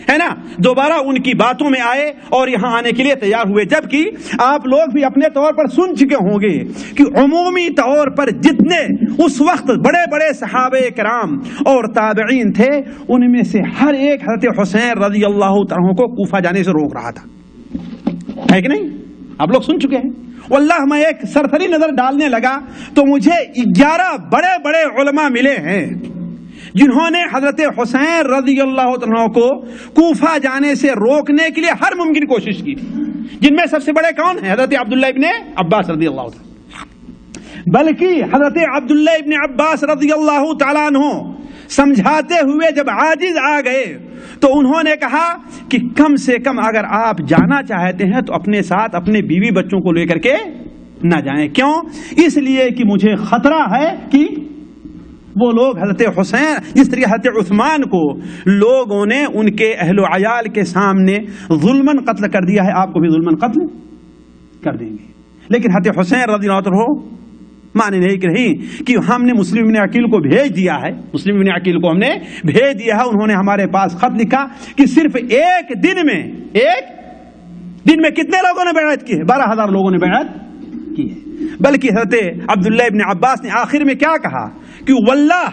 ہے نا دوبارہ ان کی باتوں میں آئے اور یہاں آنے کے لیے تیار ہوئے. جبکہ آپ لوگ بھی اپنے طور پر سن چکے ہوں گے کہ عمومی طور پر جتنے اس وقت بڑے بڑے صحابہ کرام اور تابعین تھے ان میں سے ہر ایک حضرت حسین رضی اللہ تعالیٰ کو کوفہ جانے سے روک رہا تھا, ہے کہ نہیں؟ آپ لوگ سن چکے ہیں. واللہ میں ایک سرسری نظر ڈالنے لگا تو مجھے 11 بڑے بڑے علماء ملے ہیں جنہوں نے حضرت حسین رضی اللہ عنہ کو کوفہ جانے سے روکنے کے لیے ہر ممکن کوشش کی, جن میں سب سے بڑے کون ہیں؟ حضرت عبداللہ ابن عباس رضی اللہ عنہ. بلکہ حضرت عبداللہ ابن عباس رضی اللہ تعالیٰ عنہ سمجھاتے ہوئے جب عاجز آ گئے تو انہوں نے کہا کہ کم سے کم اگر آپ جانا چاہتے ہیں تو اپنے ساتھ اپنے بیوی بچوں کو لے کر کے نہ جائیں. کیوں؟ اس لیے کہ مجھے خطرہ ہے کہ وہ لوگ حضرت حسین جس طریقے حضرت عثمان کو لوگوں نے ان کے اہل و عیال کے سامنے ظلماً قتل کر دیا ہے, آپ کو بھی ظلماً قتل کر دیں گے. لیکن حضرت حسین رضی اللہ عنہ مانے نہیں کہ نہیں کہ ہم نے مسلم ابن عقیل کو بھیج دیا ہے, مسلم ابن عقیل کو ہم نے بھیج دیا ہے, انہوں نے ہمارے پاس خط لکھا کہ صرف ایک دن میں کتنے لوگوں نے بیعت کی ہے؟ 12,000 لوگوں نے بیعت کی ہے. بلکہ حضرت عبداللہ ابن عباس نے آخر میں کیا کہا کہ واللہ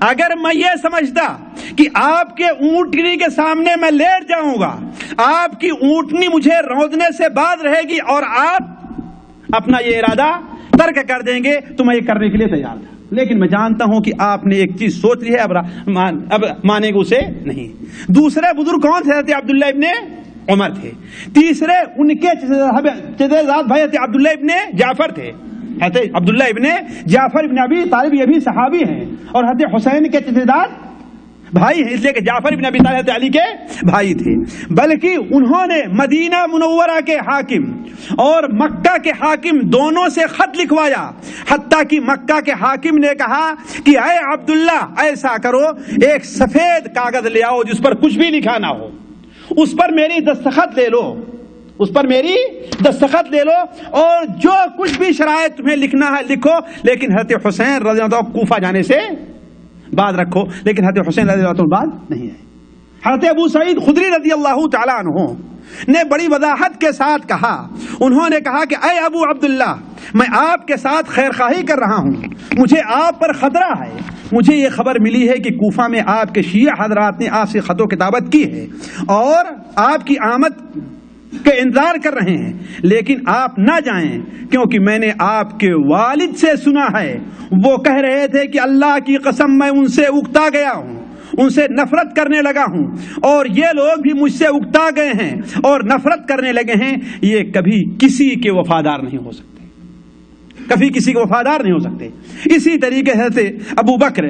اگر میں یہ سمجھتا کہ آپ کے اونٹنی کے سامنے میں لیٹ جاؤں گا, آپ کی اونٹنی مجھے روننے سے باز رہے گی اور آپ اپنا یہ ارادہ ترک کر دیں گے تو میں یہ کرنے کے لیے تیار تھا. لیکن میں جانتا ہوں کہ آپ نے ایک چیز سوچ لی ہے, اب مانیں گے اسے نہیں. دوسرے بزرگ کون تھے؟ حضرت عبداللہ ابن عمر تھے. تیسرے ان کے چچیزاد بھائی حضرت عبداللہ ابن جعفر تھے. حضرت عبداللہ ابن جعفر ابن ابی طالب یہ بھی صحابی ہیں اور حضرت حسین کے چچیزاد بھائی ہیں، اس لیے کہ جعفر ابن ابی طالب حضرت علی کے بھائی تھے. بلکہ انہوں نے مدینہ منورہ کے حاکم اور مکہ کے حاکم دونوں سے خط لکھوایا، حتیٰ کہ مکہ کے حاکم نے کہا کہ اے عبداللہ ایسا کرو، ایک سفید کاغذ لے آؤ جس پر کچھ بھی لکھا نہ ہو، اس پر میری دستخط لے لو، اس پر میری دستخط لے لو، اور جو کچھ بھی شرائط تمہیں لکھنا ہے لکھو، لیکن حضرت حسین رضی اللہ عنہ کوفہ جانے سے بعد رکھو. لیکن حضرت حسین رضی اللہ عنہ بعد نہیں آئے. حضرت ابو سعید خدری رضی اللہ تعالیٰ عنہ نے بڑی وضاحت کے ساتھ کہا، انہوں نے کہا کہ اے ابو عبداللہ، میں آپ کے ساتھ خیر خواہی کر رہا ہوں، مجھے آپ پر خطرہ ہے. مجھے یہ خبر ملی ہے کہ کوفہ میں آپ کے شیعہ حضرات نے آپ سے خط و کتابت کی ہے اور آپ کی آمد کے انتظار کر رہے ہیں، لیکن آپ نہ جائیں، کیونکہ میں نے آپ کے والد سے سنا ہے، وہ کہہ رہے تھے کہ اللہ کی قسم میں ان سے اکتا گیا ہوں، ان سے نفرت کرنے لگا ہوں، اور یہ لوگ بھی مجھ سے اکتا گئے ہیں اور نفرت کرنے لگے ہیں، یہ کبھی کسی کے وفادار نہیں ہو سکتے، کبھی کسی کے وفادار نہیں ہو سکتے. اسی طریقے سے ابو بکر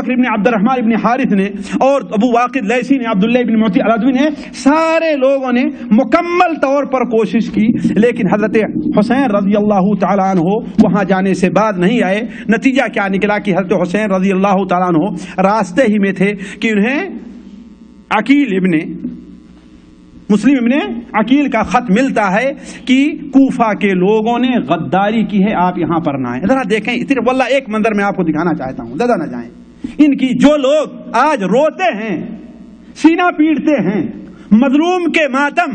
ابن عبد الرحمن ابن حارث نے اور ابو واقد لیثی نے، عبداللہ ابن معطی العدوی نے، سارے لوگوں نے مکمل طور پر کوشش کی، لیکن حضرت حسین رضی اللہ تعالیٰ عنہ وہاں جانے سے بعد نہیں آئے. نتیجہ کیا نکلا کہ حضرت حسین رضی اللہ تعالیٰ عنہ راستے ہی میں تھے کہ انہیں عقیل ابن مسلم ابن عقیل کا خط ملتا ہے کہ کوفہ کے لوگوں نے غداری کی ہے، آپ یہاں پر نہ آئیں. ذرا دیکھیں، اتنے واللہ ایک منظر میں آپ کو دکھانا چاہتا ہوں، دادا نہ جائیں. ان کی جو لوگ آج روتے ہیں، سینہ پیٹتے ہیں، مظلوم کے ماتم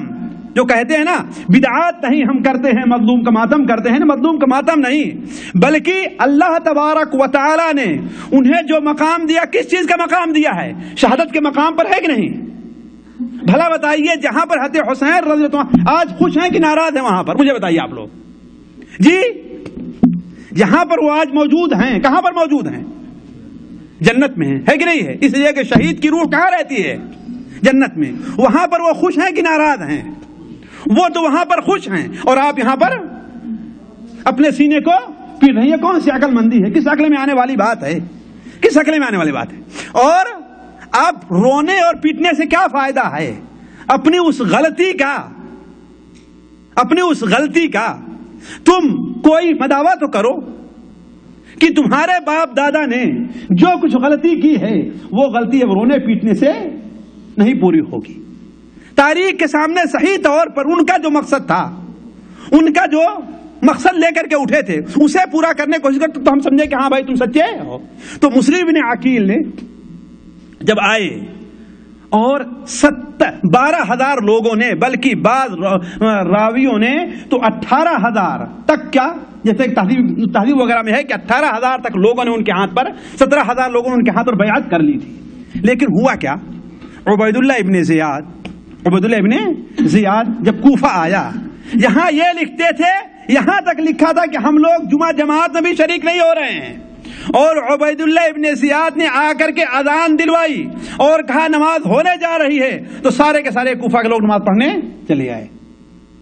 جو کہتے ہیں نا، بدعات نہیں ہم کرتے ہیں، مظلوم کا ماتم کرتے ہیں. مظلوم کا ماتم نہیں، بلکہ اللہ تبارک و تعالی نے انہیں جو مقام دیا، کس چیز کا مقام دیا ہے؟ شہادت کے مقام پر ہے کہ نہیں؟ بھلا بتائیے، جہاں پر حضرت حسین رضی اللہ عنہ آج خوش ہیں کہ ناراض ہیں؟ وہاں پر مجھے بتائیے آپ لوگ جی. جہاں پر وہ آج موجود ہیں، کہاں پر موجود ہیں؟ جنت میں ہے کہ نہیں ہے؟ اس لیے کہ شہید کی روح کہاں رہتی ہے؟ جنت میں. وہاں پر وہ خوش ہیں کہ ناراض ہیں؟ وہ تو وہاں پر خوش ہیں، اور آپ یہاں پر اپنے سینے کو پیٹ رہے ہیں. یہ کون سی عقل مندی ہے؟ کس عقل میں آنے والی بات ہے؟ کس عقل میں آنے والی بات ہے؟ اور اب رونے اور پیٹنے سے کیا فائدہ ہے؟ اپنی اس غلطی کا تم کوئی مداوا تو کرو کہ تمہارے باپ دادا نے جو کچھ غلطی کی ہے وہ غلطی اب رونے پیٹنے سے نہیں پوری ہوگی. تاریخ کے سامنے صحیح طور پر ان کا جو مقصد تھا، ان کا جو مقصد لے کر کے اٹھے تھے، اسے پورا کرنے کی کوشش کرتے تو ہم سمجھے کہ ہاں بھائی تم سچے ہو. تو مسلم بن عقیل نے جب آئے اور 12,000 لوگوں نے، بلکہ بعض راویوں نے تو 18,000 تک، کیا جیسے تحذیب وغیرہ میں ہے کہ 18,000 تک لوگوں نے ان کے ہاتھ پر، 17,000 لوگوں نے ان کے ہاتھ پر بیعت کر لی تھی. لیکن ہوا کیا؟ عبیداللہ ابن زیاد جب کوفہ آیا، یہاں یہ لکھتے تھے، یہاں تک لکھا تھا کہ ہم لوگ جمعہ جماعت میں بھی شریک نہیں ہو رہے ہیں. اور عبیداللہ ابن زیاد نے آ کر کے اذان دلوائی اور کہا نماز ہونے جا رہی ہے، تو سارے کے سارے کوفہ کے لوگ نماز پڑھنے چلے آئے.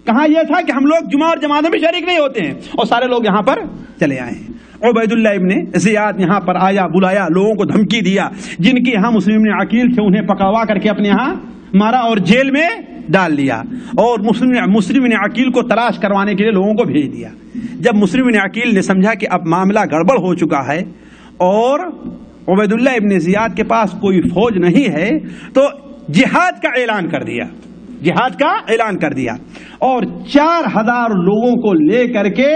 کہاں یہ تھا کہ ہم لوگ جمعہ اور جماعت میں بھی شریک نہیں ہوتے ہیں، اور سارے لوگ یہاں پر چلے آئے. عبیداللہ ابن زیاد یہاں پر آیا، بلایا، لوگوں کو دھمکی دیا. جن کی یہاں مسلم بن عقیل تھے انہیں پکڑوا کر کے اپنے یہاں مارا اور جیل میں ڈال دیا، اور مسلم بن عقیل کو تلاش کروانے کے لیے لوگوں کو بھیج دیا. جب مسلم بن عقیل نے سمجھا کہ اب معاملہ گڑبڑ ہو چکا ہے اور عبیداللہ ابن زیاد کے پاس کوئی فوج نہیں ہے، تو جہاد کا اعلان کر دیا اور 4,000 لوگوں کو لے کر کے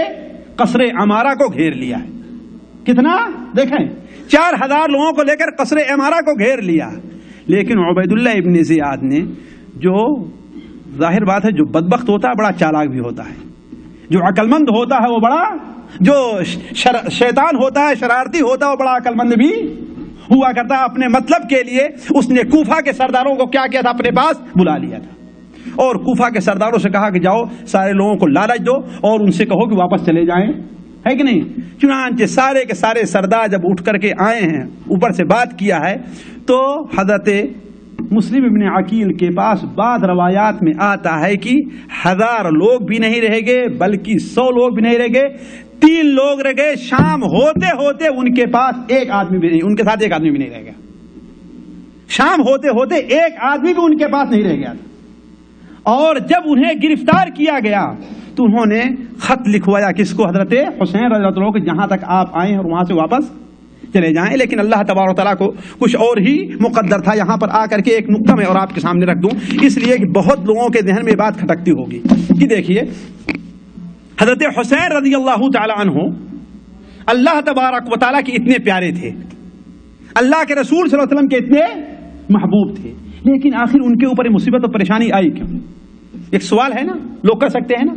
قصر عمارہ کو گھیر لیا. کتنا دیکھیں، 4,000 لوگوں کو لے کر قصر عمارہ کو گھیر لیا. لیکن عبیداللہ ابن زیاد نے، جو ظاہر بات ہے جو بدبخت ہوتا ہے بڑا چالاک بھی ہوتا ہے، جو عقل مند ہوتا ہے وہ بڑا، جو شیطان ہوتا ہے شرارتی ہوتا ہے وہ بڑا عقل مند بھی ہوا کرتا ہے. اپنے مطلب کے لیے اس نے کوفہ کے سرداروں کو کیا کیا تھا؟ اپنے پاس بلا لیا تھا اور کوفہ کے سرداروں سے کہا کہ جاؤ سارے لوگوں کو لالچ دو اور ان سے کہو کہ واپس چلے جائیں، ہے کہ نہیں؟ چنانچہ سارے کے سارے سردار جب اٹھ کر کے آئے ہیں، اوپر سے بات کیا ہے، تو حضرت مسلم ابن عقیل کے پاس بعض روایات میں آتا ہے کہ 1000 لوگ بھی نہیں رہ گئے بلکہ 100 لوگ بھی نہیں رہ گئے، 3 لوگ رہ گئے، شام ہوتے ہوتے ان کے پاس ایک آدمی بھی نہیں، ان کے ساتھ ایک آدمی بھی نہیں رہ گیا، شام ہوتے ہوتے ایک آدمی بھی ان کے پاس نہیں رہ گیا۔ اور جب انہیں گرفتار کیا گیا تو انہوں نے خط لکھوایا کس کو؟ حضرت حسین رضی اللہ عنہ، جہاں تک آپ آئے ہیں اور وہاں سے واپس چلے جائیں، لیکن اللہ تبارک و تعالیٰ کو کچھ اور ہی مقدر تھا۔ یہاں پر آ کر کے ایک نقطہ میں اور آپ کے سامنے رکھ دوں، اس لیے کہ بہت لوگوں کے ذہن میں بات کھٹکتی ہوگی کہ دیکھیے حضرت حسین رضی اللہ تعالی عنہ اللہ تبارک و تعالیٰ کے اتنے پیارے تھے، اللہ کے رسول صلی اللہ علیہ وسلم کے اتنے محبوب تھے، لیکن آخر ان کے اوپر مصیبت اور پریشانی آئی کیوں؟ ایک سوال ہے نا، لوگ کر سکتے ہیں نا،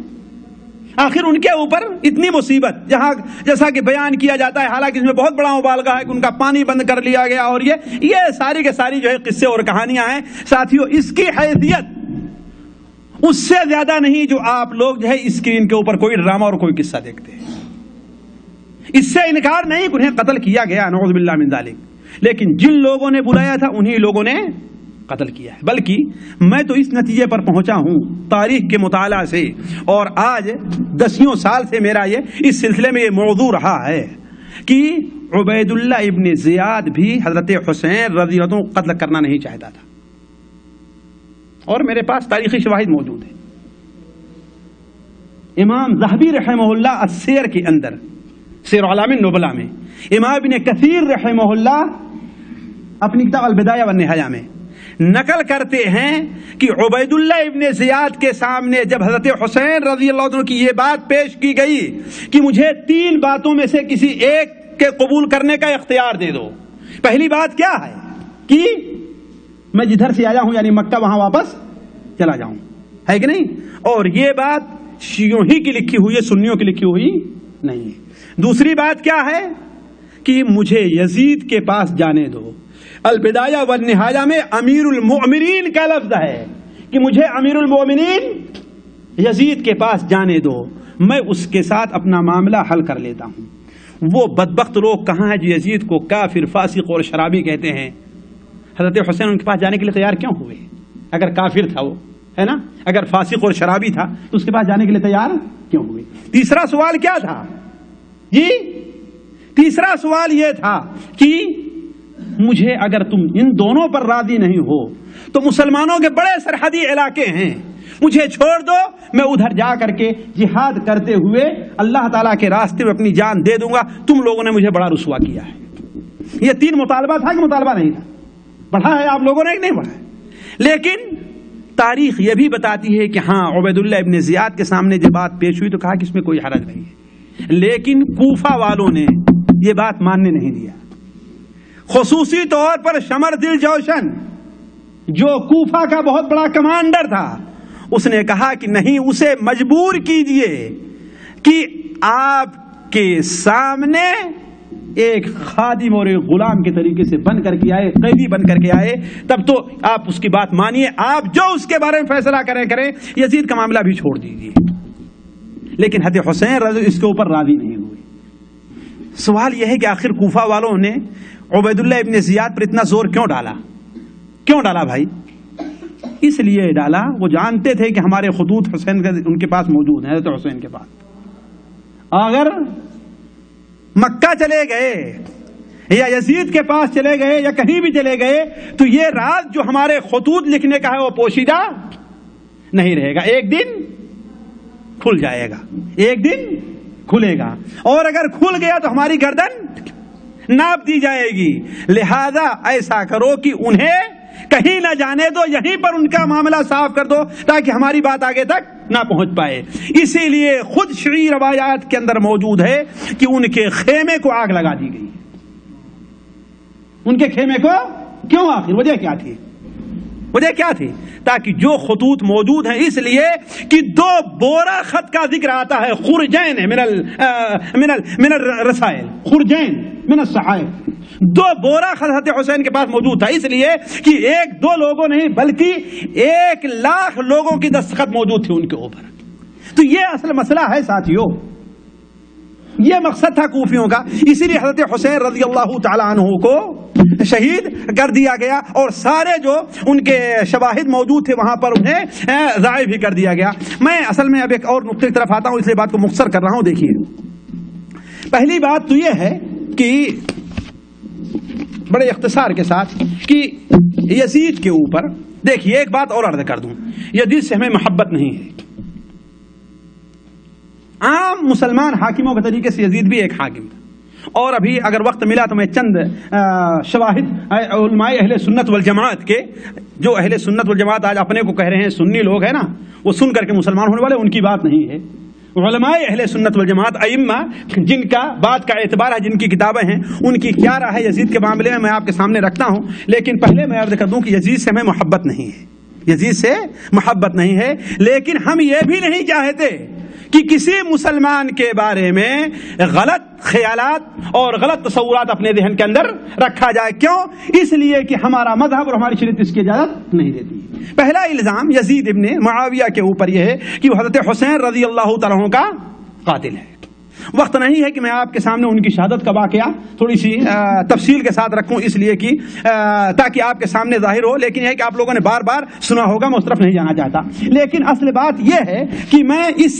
آخر ان کے اوپر اتنی مصیبت، جہاں جیسا کہ بیان کیا جاتا ہے، حالانکہ اس میں بہت بڑا مبالغہ ہے کہ ان کا پانی بند کر لیا گیا، اور یہ ساری کے ساری جو ہے قصے اور کہانیاں ہیں ساتھیوں، اس کی حیثیت اس سے زیادہ نہیں جو آپ لوگ جو ہے اسکرین کے اوپر کوئی ڈرامہ اور کوئی قصہ دیکھتے ہیں۔ اس سے انکار نہیں کہ انہیں قتل کیا گیا، نعوذ باللہ من ذالک، لیکن جن لوگوں نے بلایا تھا انہی لوگوں نے قتل کیا ہے۔ بلکہ میں تو اس نتیجے پر پہنچا ہوں تاریخ کے مطالعہ سے، اور آج 10 سال سے میرا اس سلسلے میں یہ موضوع رہا ہے کہ عبید اللہ ابن زیاد بھی حضرت حسین رضی اللہ عنہ قتل کرنا نہیں چاہتا تھا، اور میرے پاس تاریخی شواہد موجود ہے۔ امام ذہبی رحمہ اللہ السیر کے اندر، سیر اعلام النبلاء میں، امام ابن کثیر رحمہ اللہ اپنی کتاب البدایہ والنہایہ میں نقل کرتے ہیں کہ عبید اللہ ابن زیاد کے سامنے جب حضرت حسین رضی اللہ عنہ کی یہ بات پیش کی گئی کہ مجھے 3 باتوں میں سے کسی ایک کے قبول کرنے کا اختیار دے دو، پہلی بات کیا ہے کہ میں جدھر سے آیا ہوں یعنی مکہ وہاں واپس چلا جاؤں، ہے کہ نہیں؟ اور یہ بات شیعوں ہی کی لکھی ہوئی ہے، سنیوں کی لکھی ہوئی نہیں ہے۔ دوسری بات کیا ہے کہ مجھے یزید کے پاس جانے دو۔ البدایہ والنہایہ میں امیر المؤمنین کا لفظ ہے کہ مجھے امیر المؤمنین یزید کے پاس جانے دو، میں اس کے ساتھ اپنا معاملہ حل کر لیتا ہوں۔ وہ بدبخت لوگ کہاں ہیں جو یزید کو کافر، فاسق اور شرابی کہتے ہیں؟ حضرت حسین ان کے پاس جانے کے لیے تیار کیوں ہوئے؟ اگر کافر تھا وہ، ہے نا، اگر فاسق اور شرابی تھا تو اس کے پاس جانے کے لیے تیار کیوں ہوئے؟ تیسرا سوال کیا تھا جی؟ تیسرا سوال یہ تھا کہ مجھے اگر تم ان دونوں پر راضی نہیں ہو تو مسلمانوں کے بڑے سرحدی علاقے ہیں، مجھے چھوڑ دو، میں ادھر جا کر کے جہاد کرتے ہوئے اللہ تعالیٰ کے راستے میں اپنی جان دے دوں گا، تم لوگوں نے مجھے بڑا رسوا کیا ہے۔ یہ 3 مطالبہ تھا کہ مطالبہ نہیں تھا؟ پڑھا ہے آپ لوگوں نے کہ نہیں پڑھا ہے؟ لیکن تاریخ یہ بھی بتاتی ہے کہ ہاں عبید اللہ ابن زیاد کے سامنے جب بات پیش ہوئی تو کہا کہ اس میں کوئی حرج نہیں ہے، لیکن کوفہ والوں نے یہ بات ماننے نہیں دیا، خصوصی طور پر شمر دل جوشن جو کوفہ کا بہت بڑا کمانڈر تھا، اس نے کہا کہ نہیں، اسے مجبور کیجئے کہ آپ کے سامنے ایک خادم اور ایک غلام کے طریقے سے بن کر کے آئے، قیدی بن کر کے آئے، تب تو آپ اس کی بات مانیے، آپ جو اس کے بارے میں فیصلہ کریں، یزید کا معاملہ بھی چھوڑ دیجیے۔ لیکن حضرت حسین رضی اس کے اوپر راضی نہیں ہوئے۔ سوال یہ ہے کہ آخر کوفہ والوں نے عبید اللہ ابن زیاد پر اتنا زور کیوں ڈالا بھائی؟ اس لیے ڈالا، وہ جانتے تھے کہ ہمارے خطوط حسین ان کے پاس موجود ہیں، حضرت حسین کے پاس۔ اگر مکہ چلے گئے یا یزید کے پاس چلے گئے یا کہیں بھی چلے گئے تو یہ راز جو ہمارے خطوط لکھنے کا ہے وہ پوشیدہ نہیں رہے گا، ایک دن کھل جائے گا، ایک دن کھلے گا، اور اگر کھل گیا تو ہماری گردن ناپ دی جائے گی۔ لہذا ایسا کرو کہ انہیں کہیں نہ جانے دو، یہیں پر ان کا معاملہ صاف کر دو تاکہ ہماری بات آگے تک نہ پہنچ پائے۔ اسی لیے خود شیعی روایات کے اندر موجود ہے کہ ان کے خیمے کو آگ لگا دی گئی۔ ان کے خیمے کو کیوں؟ آخر وجہ کیا تھی؟ وجہ کیا تھی؟ تاکہ جو خطوط موجود ہیں، اس لیے کہ 2 بورا خط کا ذکر آتا ہے، خرجین من الرسائل، خرجین من الصحائف، 2 بورا خط حضرت حسین کے پاس موجود تھا، اس لیے کہ 1-2 لوگوں نہیں بلکہ 1,00,000 لوگوں کی دستخط موجود تھی ان کے اوپر۔ تو یہ اصل مسئلہ ہے ساتھیوں، یہ مقصد تھا کوفیوں کا۔ اسی لیے حضرت حسین رضی اللہ تعالی عنہ کو شہید کر دیا گیا اور سارے جو ان کے شواہد موجود تھے وہاں پر انہیں ضائع بھی کر دیا گیا۔ میں اصل میں اب ایک اور نقطے کی طرف آتا ہوں، اس لیے بات کو مختصر کر رہا ہوں۔ دیکھیے، پہلی بات تو یہ ہے کہ بڑے اختصار کے ساتھ کہ یزید کے اوپر، دیکھیے ایک بات اور عرض کر دوں، یزید سے ہمیں محبت نہیں ہے۔ عام مسلمان حاکموں کے طریقے سے یزید بھی ایک حاکم تھا، اور ابھی اگر وقت ملا تو میں چند شواہد علماء اہل سنت والجماعت کے، جو اہل سنت والجماعت آج اپنے کو کہہ رہے ہیں سنی لوگ ہیں نا، وہ سن کر کے مسلمان ہونے والے، ان کی بات نہیں ہے۔ علماء اہل سنت والجماعت ائمہ جن کا بات کا اعتبار ہے، جن کی کتابیں ہیں، ان کی کیا رائے ہے یزید کے معاملے میں آپ کے سامنے رکھتا ہوں۔ لیکن پہلے میں عرض کر دوں کہ یزید سے ہمیں محبت نہیں ہے، یزید سے محبت نہیں ہے، لیکن ہم یہ بھی نہیں چاہتے کہ کسی مسلمان کے بارے میں غلط خیالات اور غلط تصورات اپنے ذہن کے اندر رکھا جائے۔ کیوں؟ اس لیے کہ ہمارا مذہب اور ہماری شریعت اس کی اجازت نہیں دیتی۔ پہلا الزام یزید ابن معاویہ کے اوپر یہ ہے کہ وہ حضرت حسین رضی اللہ تعالیٰ عنہ کا قاتل ہے۔ وقت نہیں ہے کہ میں آپ کے سامنے ان کی شہادت کا واقعہ تھوڑی سی تفصیل کے ساتھ رکھوں، اس لیے کہ تاکہ آپ کے سامنے ظاہر ہو، لیکن یہ کہ آپ لوگوں نے بار بار سنا ہوگا، میں اس طرف نہیں جانا چاہتا۔ لیکن اصل بات یہ ہے کہ میں اس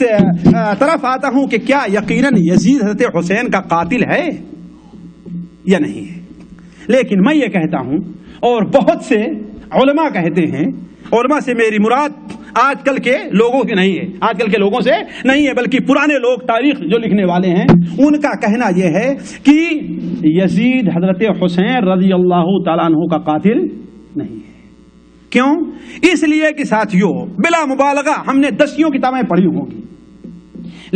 طرف آتا ہوں کہ کیا یقیناً یزید حضرت حسین کا قاتل ہے یا نہیں ہے۔ لیکن میں یہ کہتا ہوں، اور بہت سے علماء کہتے ہیں، علماء سے میری مراد آج کل کے لوگوں کی نہیں ہے، آج کل کے لوگوں سے نہیں ہے، بلکہ پرانے لوگ تاریخ جو لکھنے والے ہیں ان کا کہنا یہ ہے کہ یزید حضرت حسین رضی اللہ تعالیٰ عنہ کا قاتل نہیں ہے۔ کیوں؟ اس لیے کہ ساتھیوں، بلا مبالغہ ہم نے دسیوں کتابیں پڑھی ہوں گی،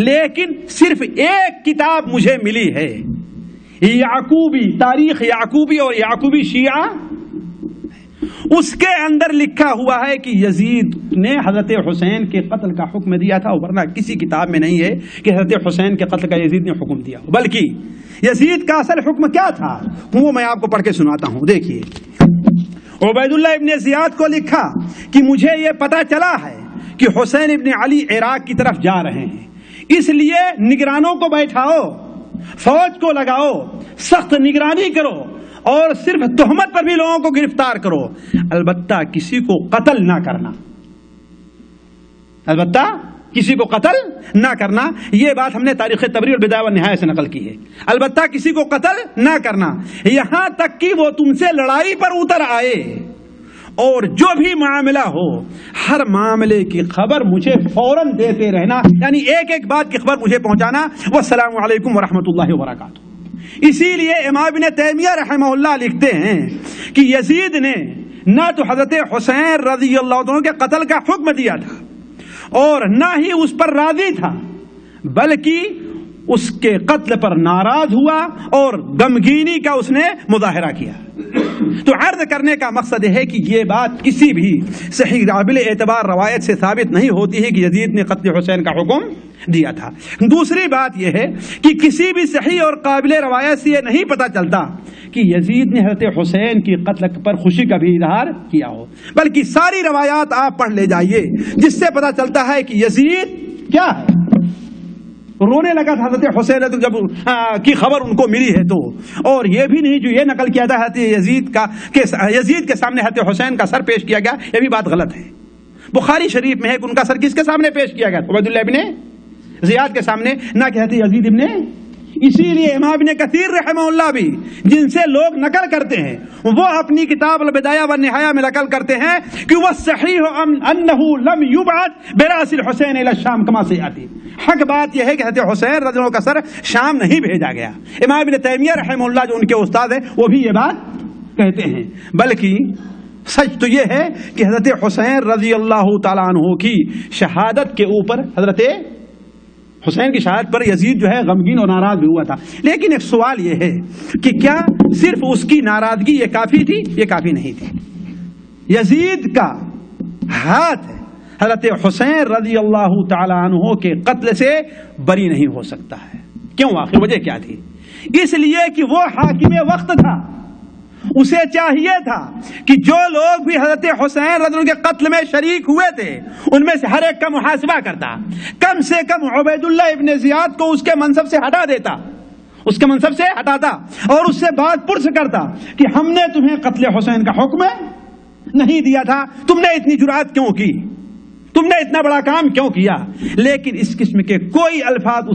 لیکن صرف ایک کتاب مجھے ملی ہے، یعقوبی تاریخ یعقوبی اور یعقوبی شیعہ، اس کے اندر لکھا ہوا ہے کہ یزید نے حضرت حسین کے قتل کا حکم دیا تھا، ورنہ کسی کتاب میں نہیں ہے کہ حضرت حسین کے قتل کا یزید نے حکم دیا، بلکہ یزید کا اصل حکم کیا تھا وہ میں آپ کو پڑھ کے سناتا ہوں۔ دیکھیے، عبید اللہ ابن زیاد کو لکھا کہ مجھے یہ پتا چلا ہے کہ حسین ابن علی عراق کی طرف جا رہے ہیں، اس لیے نگرانوں کو بیٹھاؤ، فوج کو لگاؤ، سخت نگرانی کرو، اور صرف تہمت پر بھی لوگوں کو گرفتار کرو، البتہ کسی کو قتل نہ کرنا، البتہ کسی کو قتل نہ کرنا۔ یہ بات ہم نے تاریخ تبری اور بدایہ والنہایہ سے نقل کی ہے، البتہ کسی کو قتل نہ کرنا، یہاں تک کہ وہ تم سے لڑائی پر اتر آئے، اور جو بھی معاملہ ہو ہر معاملے کی خبر مجھے فوراً دیتے رہنا، یعنی ایک ایک بات کی خبر مجھے پہنچانا۔ والسلام علیکم ورحمۃ اللہ وبرکاتہ۔ اسی لیے امام ابن تیمیہ رحمہ اللہ لکھتے ہیں کہ یزید نے نہ تو حضرت حسین رضی اللہ عنہ کے قتل کا حکم دیا تھا اور نہ ہی اس پر راضی تھا، بلکہ اس کے قتل پر ناراض ہوا اور غمگینی کا اس نے مظاہرہ کیا۔ تو عرض کرنے کا مقصد ہے کہ یہ بات کسی بھی صحیح قابل اعتبار روایت سے ثابت نہیں ہوتی ہے کہ یزید نے قتل حسین کا حکم دیا تھا۔ دوسری بات یہ ہے کہ کسی بھی صحیح اور قابل روایت سے یہ نہیں پتہ چلتا کہ یزید نے حضرت حسین کی قتل پر خوشی کا بھی اظہار کیا ہو، بلکہ ساری روایات آپ پڑھ لے جائیے جس سے پتہ چلتا ہے کہ یزید کیا ہے، رونے لگا تھا حضرت حسین تو جب کی خبر ان کو ملی ہے تو، اور یہ بھی نہیں جو یہ نقل کیا تھا حضرت یزید کے سامنے حضرت حسین کا سر پیش کیا گیا، یہ بھی بات غلط ہے۔ بخاری شریف میں ہے کہ ان کا سر کس کے سامنے پیش کیا گیا؟ عبید اللہ ابن زیاد کے سامنے، نہ کہ حضرت یزید ابن۔ اسی لیے امام ابن کثیر رحمہ اللہ بھی جن سے لوگ نقل کرتے ہیں وہ اپنی کتاب البدایہ والنہایہ میں نقل کرتے ہیں کہ وہ صحیح انہ لم یبعث براس الحسین الی الشام کما سیاتی، حق بات یہ ہے کہ حضرت حسین رضی اللہ عنہ کا سر شام نہیں بھیجا گیا۔ امام ابن تیمیہ رحمہ اللہ جو ان کے استاد ہیں وہ بھی یہ بات کہتے ہیں، بلکہ سچ تو یہ ہے کہ حضرت حسین رضی اللہ تعالیٰ عنہ کی شہادت کے اوپر، حضرت حسین کی شہادت پر یزید جو ہے غمگین اور ناراض بھی ہوا تھا۔ لیکن ایک سوال یہ ہے کہ کیا صرف اس کی ناراضگی یہ کافی تھی؟ یہ کافی نہیں تھی۔ یزید کا ہاتھ حضرت حسین رضی اللہ تعالی عنہ کے قتل سے بری نہیں ہو سکتا ہے۔ کیوں؟ آخر وجہ کیا تھی؟ اس لیے کہ وہ حاکم وقت تھا، اسے چاہیے تھا کہ جو لوگ بھی حضرت حسین رضی اللہ عنہ کے قتل میں شریک ہوئے تھے ان میں سے ہر ایک کا محاسبہ کرتا، کم سے کم عبید اللہ ابن زیاد کو اس کے منصب سے ہٹا دیتا اس کے منصب سے ہٹاتا اور اس سے بات پرس کرتا کہ ہم نے تمہیں قتل حسین کا حکم نہیں دیا تھا، تم نے اتنی جرأت کیوں کی، تم نے اتنا بڑا کام کیوں کیا؟ لیکن اس قسم کے کوئی الفاظ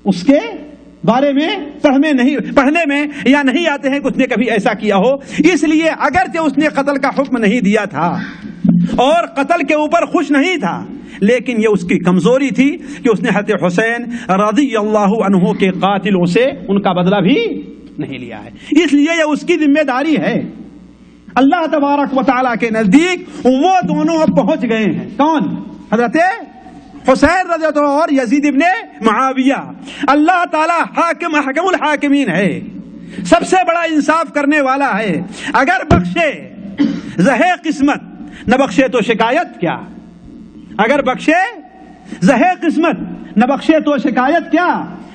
اس کے بارے میں پڑھنے میں یا نہیں آتے ہیں کہ اس نے کبھی ایسا کیا ہو. اس لیے اگرچہ اس نے قتل کا حکم نہیں دیا تھا اور قتل کے اوپر خوش نہیں تھا، لیکن یہ اس کی کمزوری تھی کہ اس نے حضرت حسین رضی اللہ عنہ کے قاتلوں سے ان کا بدلہ بھی نہیں لیا ہے. اس لیے یہ اس کی ذمہ داری ہے. اللہ تبارک و تعالیٰ کے نزدیک وہ دونوں اب پہنچ گئے ہیں. کون؟ حضرت حسین رضی اللہ عنہ اور یزید ابن معاویہ. اللہ تعالیٰ حاکم الحاکمین ہے، سب سے بڑا انصاف کرنے والا ہے. اگر بخشے زہے قسمت، نہ بخشے تو شکایت کیا. اگر بخشے زہے قسمت، نہ بخشے تو شکایت کیا.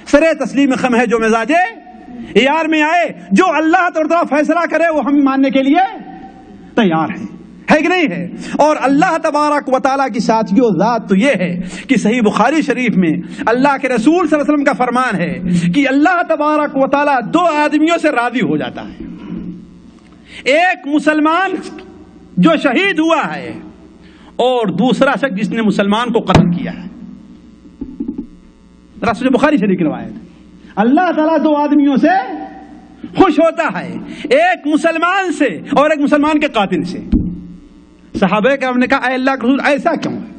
سرے تسلیم خم ہے جو مزاجے یار میں آئے، جو اللہ تعالیٰ فیصلہ کرے وہ ہم ماننے کے لیے تیار ہیں، ہے کہ نہیں ہے؟ اور اللہ تبارک و تعالیٰ کی ساتھیوں ذات تو یہ ہے کہ صحیح بخاری شریف میں اللہ کے رسول صلی اللہ علیہ وسلم کا فرمان ہے کہ اللہ تبارک و تعالیٰ دو آدمیوں سے راضی ہو جاتا ہے. ایک مسلمان جو شہید ہوا ہے اور دوسرا شخص جس نے مسلمان کو قتل کیا ہے. رسول بخاری شریف کی روایت ہے. اللہ تعالیٰ دو آدمیوں سے خوش ہوتا ہے، ایک مسلمان سے اور ایک مسلمان کے قاتل سے. صحابہ کرام نے کہا اے اللہ کے رسول ایسا کیوں ہے؟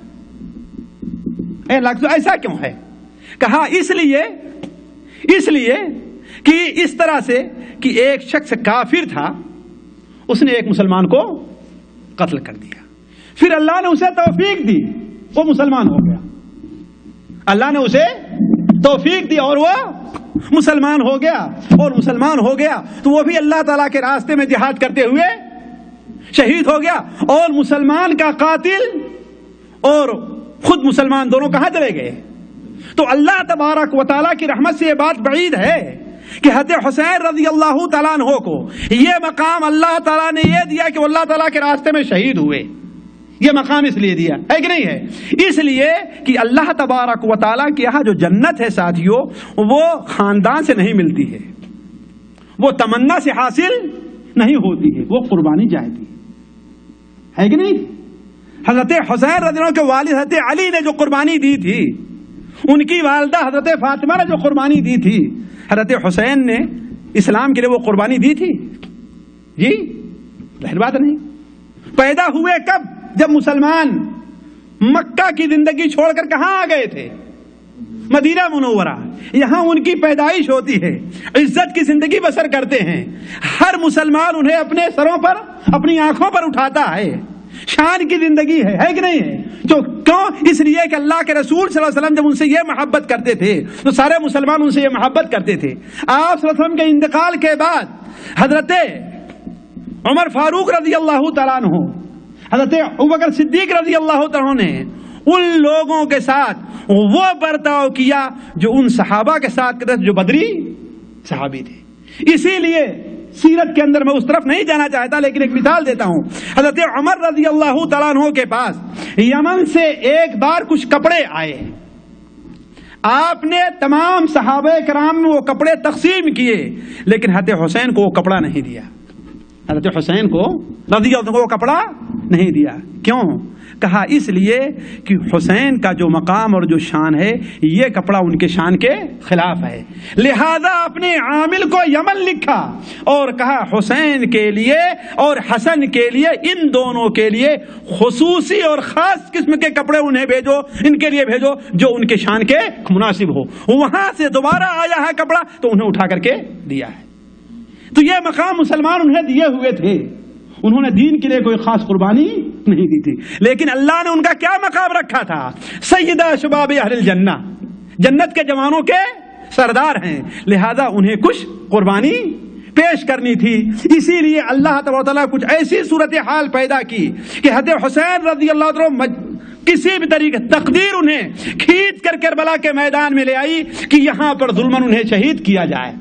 اے اللہ کے رسول ایسا کیوں ہے؟ کہا اس لیے کہ اس طرح سے کہ ایک شخص کافر تھا، اس نے ایک مسلمان کو قتل کر دیا، پھر اللہ نے اسے توفیق دی، وہ مسلمان ہو گیا. اللہ نے اسے توفیق دی اور وہ مسلمان ہو گیا، اور مسلمان ہو گیا تو وہ بھی اللہ تعالیٰ کے راستے میں جہاد کرتے ہوئے شہید ہو گیا. اور مسلمان کا قاتل اور خود مسلمان دونوں کہاں چلے گئے؟ تو اللہ تبارک و تعالیٰ کی رحمت سے یہ بات بعید ہے کہ حضرت حسین رضی اللہ تعالیٰ عنہ کو یہ مقام اللہ تعالیٰ نے یہ دیا کہ وہ اللہ تعالیٰ کے راستے میں شہید ہوئے. یہ مقام اس لیے دیا ہے کہ نہیں ہے؟ اس لیے کہ اللہ تبارک و تعالیٰ کے یہاں جو جنت ہے ساتھیوں، وہ خاندان سے نہیں ملتی ہے، وہ تمنا سے حاصل نہیں ہوتی ہے، وہ قربانی چاہتی ہے کہ نہیں؟ حضرت حسین رضی اللہ عنہ کے والد حضرت علی نے جو قربانی دی تھی، ان کی والدہ حضرت فاطمہ نے جو قربانی دی تھی، حضرت حسین نے اسلام کے لیے وہ قربانی دی تھی؟ جی ظاہر بات نہیں. پیدا ہوئے کب؟ جب مسلمان مکہ کی زندگی چھوڑ کر کہاں آ گئے تھے؟ مدینہ منورہ. یہاں ان کی پیدائش ہوتی ہے، عزت کی زندگی بسر کرتے ہیں. ہر مسلمان انہیں اپنے سروں پر، اپنی آنکھوں پر اٹھاتا ہے. شان کی زندگی ہے کہ نہیں ہے؟ تو کیوں؟ اس لیے کہ اللہ کے رسول صلی اللہ علیہ وسلم جب ان سے یہ محبت کرتے تھے تو سارے مسلمان ان سے یہ محبت کرتے تھے. آپ صلی اللہ علیہ وسلم کے انتقال کے بعد حضرت عمر فاروق رضی اللہ تعالیٰ عنہ، حضرت ابوبکر صدیق رضی اللہ تعالیٰ عنہ نے ان لوگوں کے ساتھ وہ برتاؤ کیا جو ان صحابہ کے ساتھ کرتے جو بدری صحابی تھے. اسی لیے سیرت کے اندر میں اس طرف نہیں جانا چاہتا، لیکن ایک مثال دیتا ہوں. حضرت عمر رضی اللہ تعالیٰ عنہ کے پاس یمن سے ایک بار کچھ کپڑے آئے. آپ نے تمام صحابہ کرام میں وہ کپڑے تقسیم کیے، لیکن حضرت حسین کو وہ کپڑا نہیں دیا. حضرت حسین کو رضی اللہ عنہ کو وہ کپڑا نہیں دیا. کیوں؟ کہا اس لیے کہ حسین کا جو مقام اور جو شان ہے، یہ کپڑا ان کے شان کے خلاف ہے. لہذا اپنے عامل کو یمن لکھا اور کہا حسین کے لیے اور حسن کے لیے، ان دونوں کے لیے خصوصی اور خاص قسم کے کپڑے انہیں بھیجو، ان کے لیے بھیجو جو ان کے شان کے مناسب ہو. وہاں سے دوبارہ آیا ہے کپڑا تو انہیں اٹھا کر کے دیا ہے. تو یہ مقام مسلمان انہیں دیے ہوئے تھے. انہوں نے دین کے لیے کوئی خاص قربانی نہیں دی تھی، لیکن اللہ نے ان کا کیا مقام رکھا تھا؟ سیدہ شباب اہل الجنہ، جنت کے جوانوں کے سردار ہیں، لہذا انہیں کچھ قربانی پیش کرنی تھی. اسی لیے اللہ تبارک و تعالیٰ کچھ ایسی صورتحال پیدا کی کہ حضرت حسین رضی اللہ عنہ کسی بھی طریقے تقدیر انہیں کھینچ کر کربلا کے میدان میں لے آئی کہ یہاں پر ظلماً انہیں شہید کیا جائے.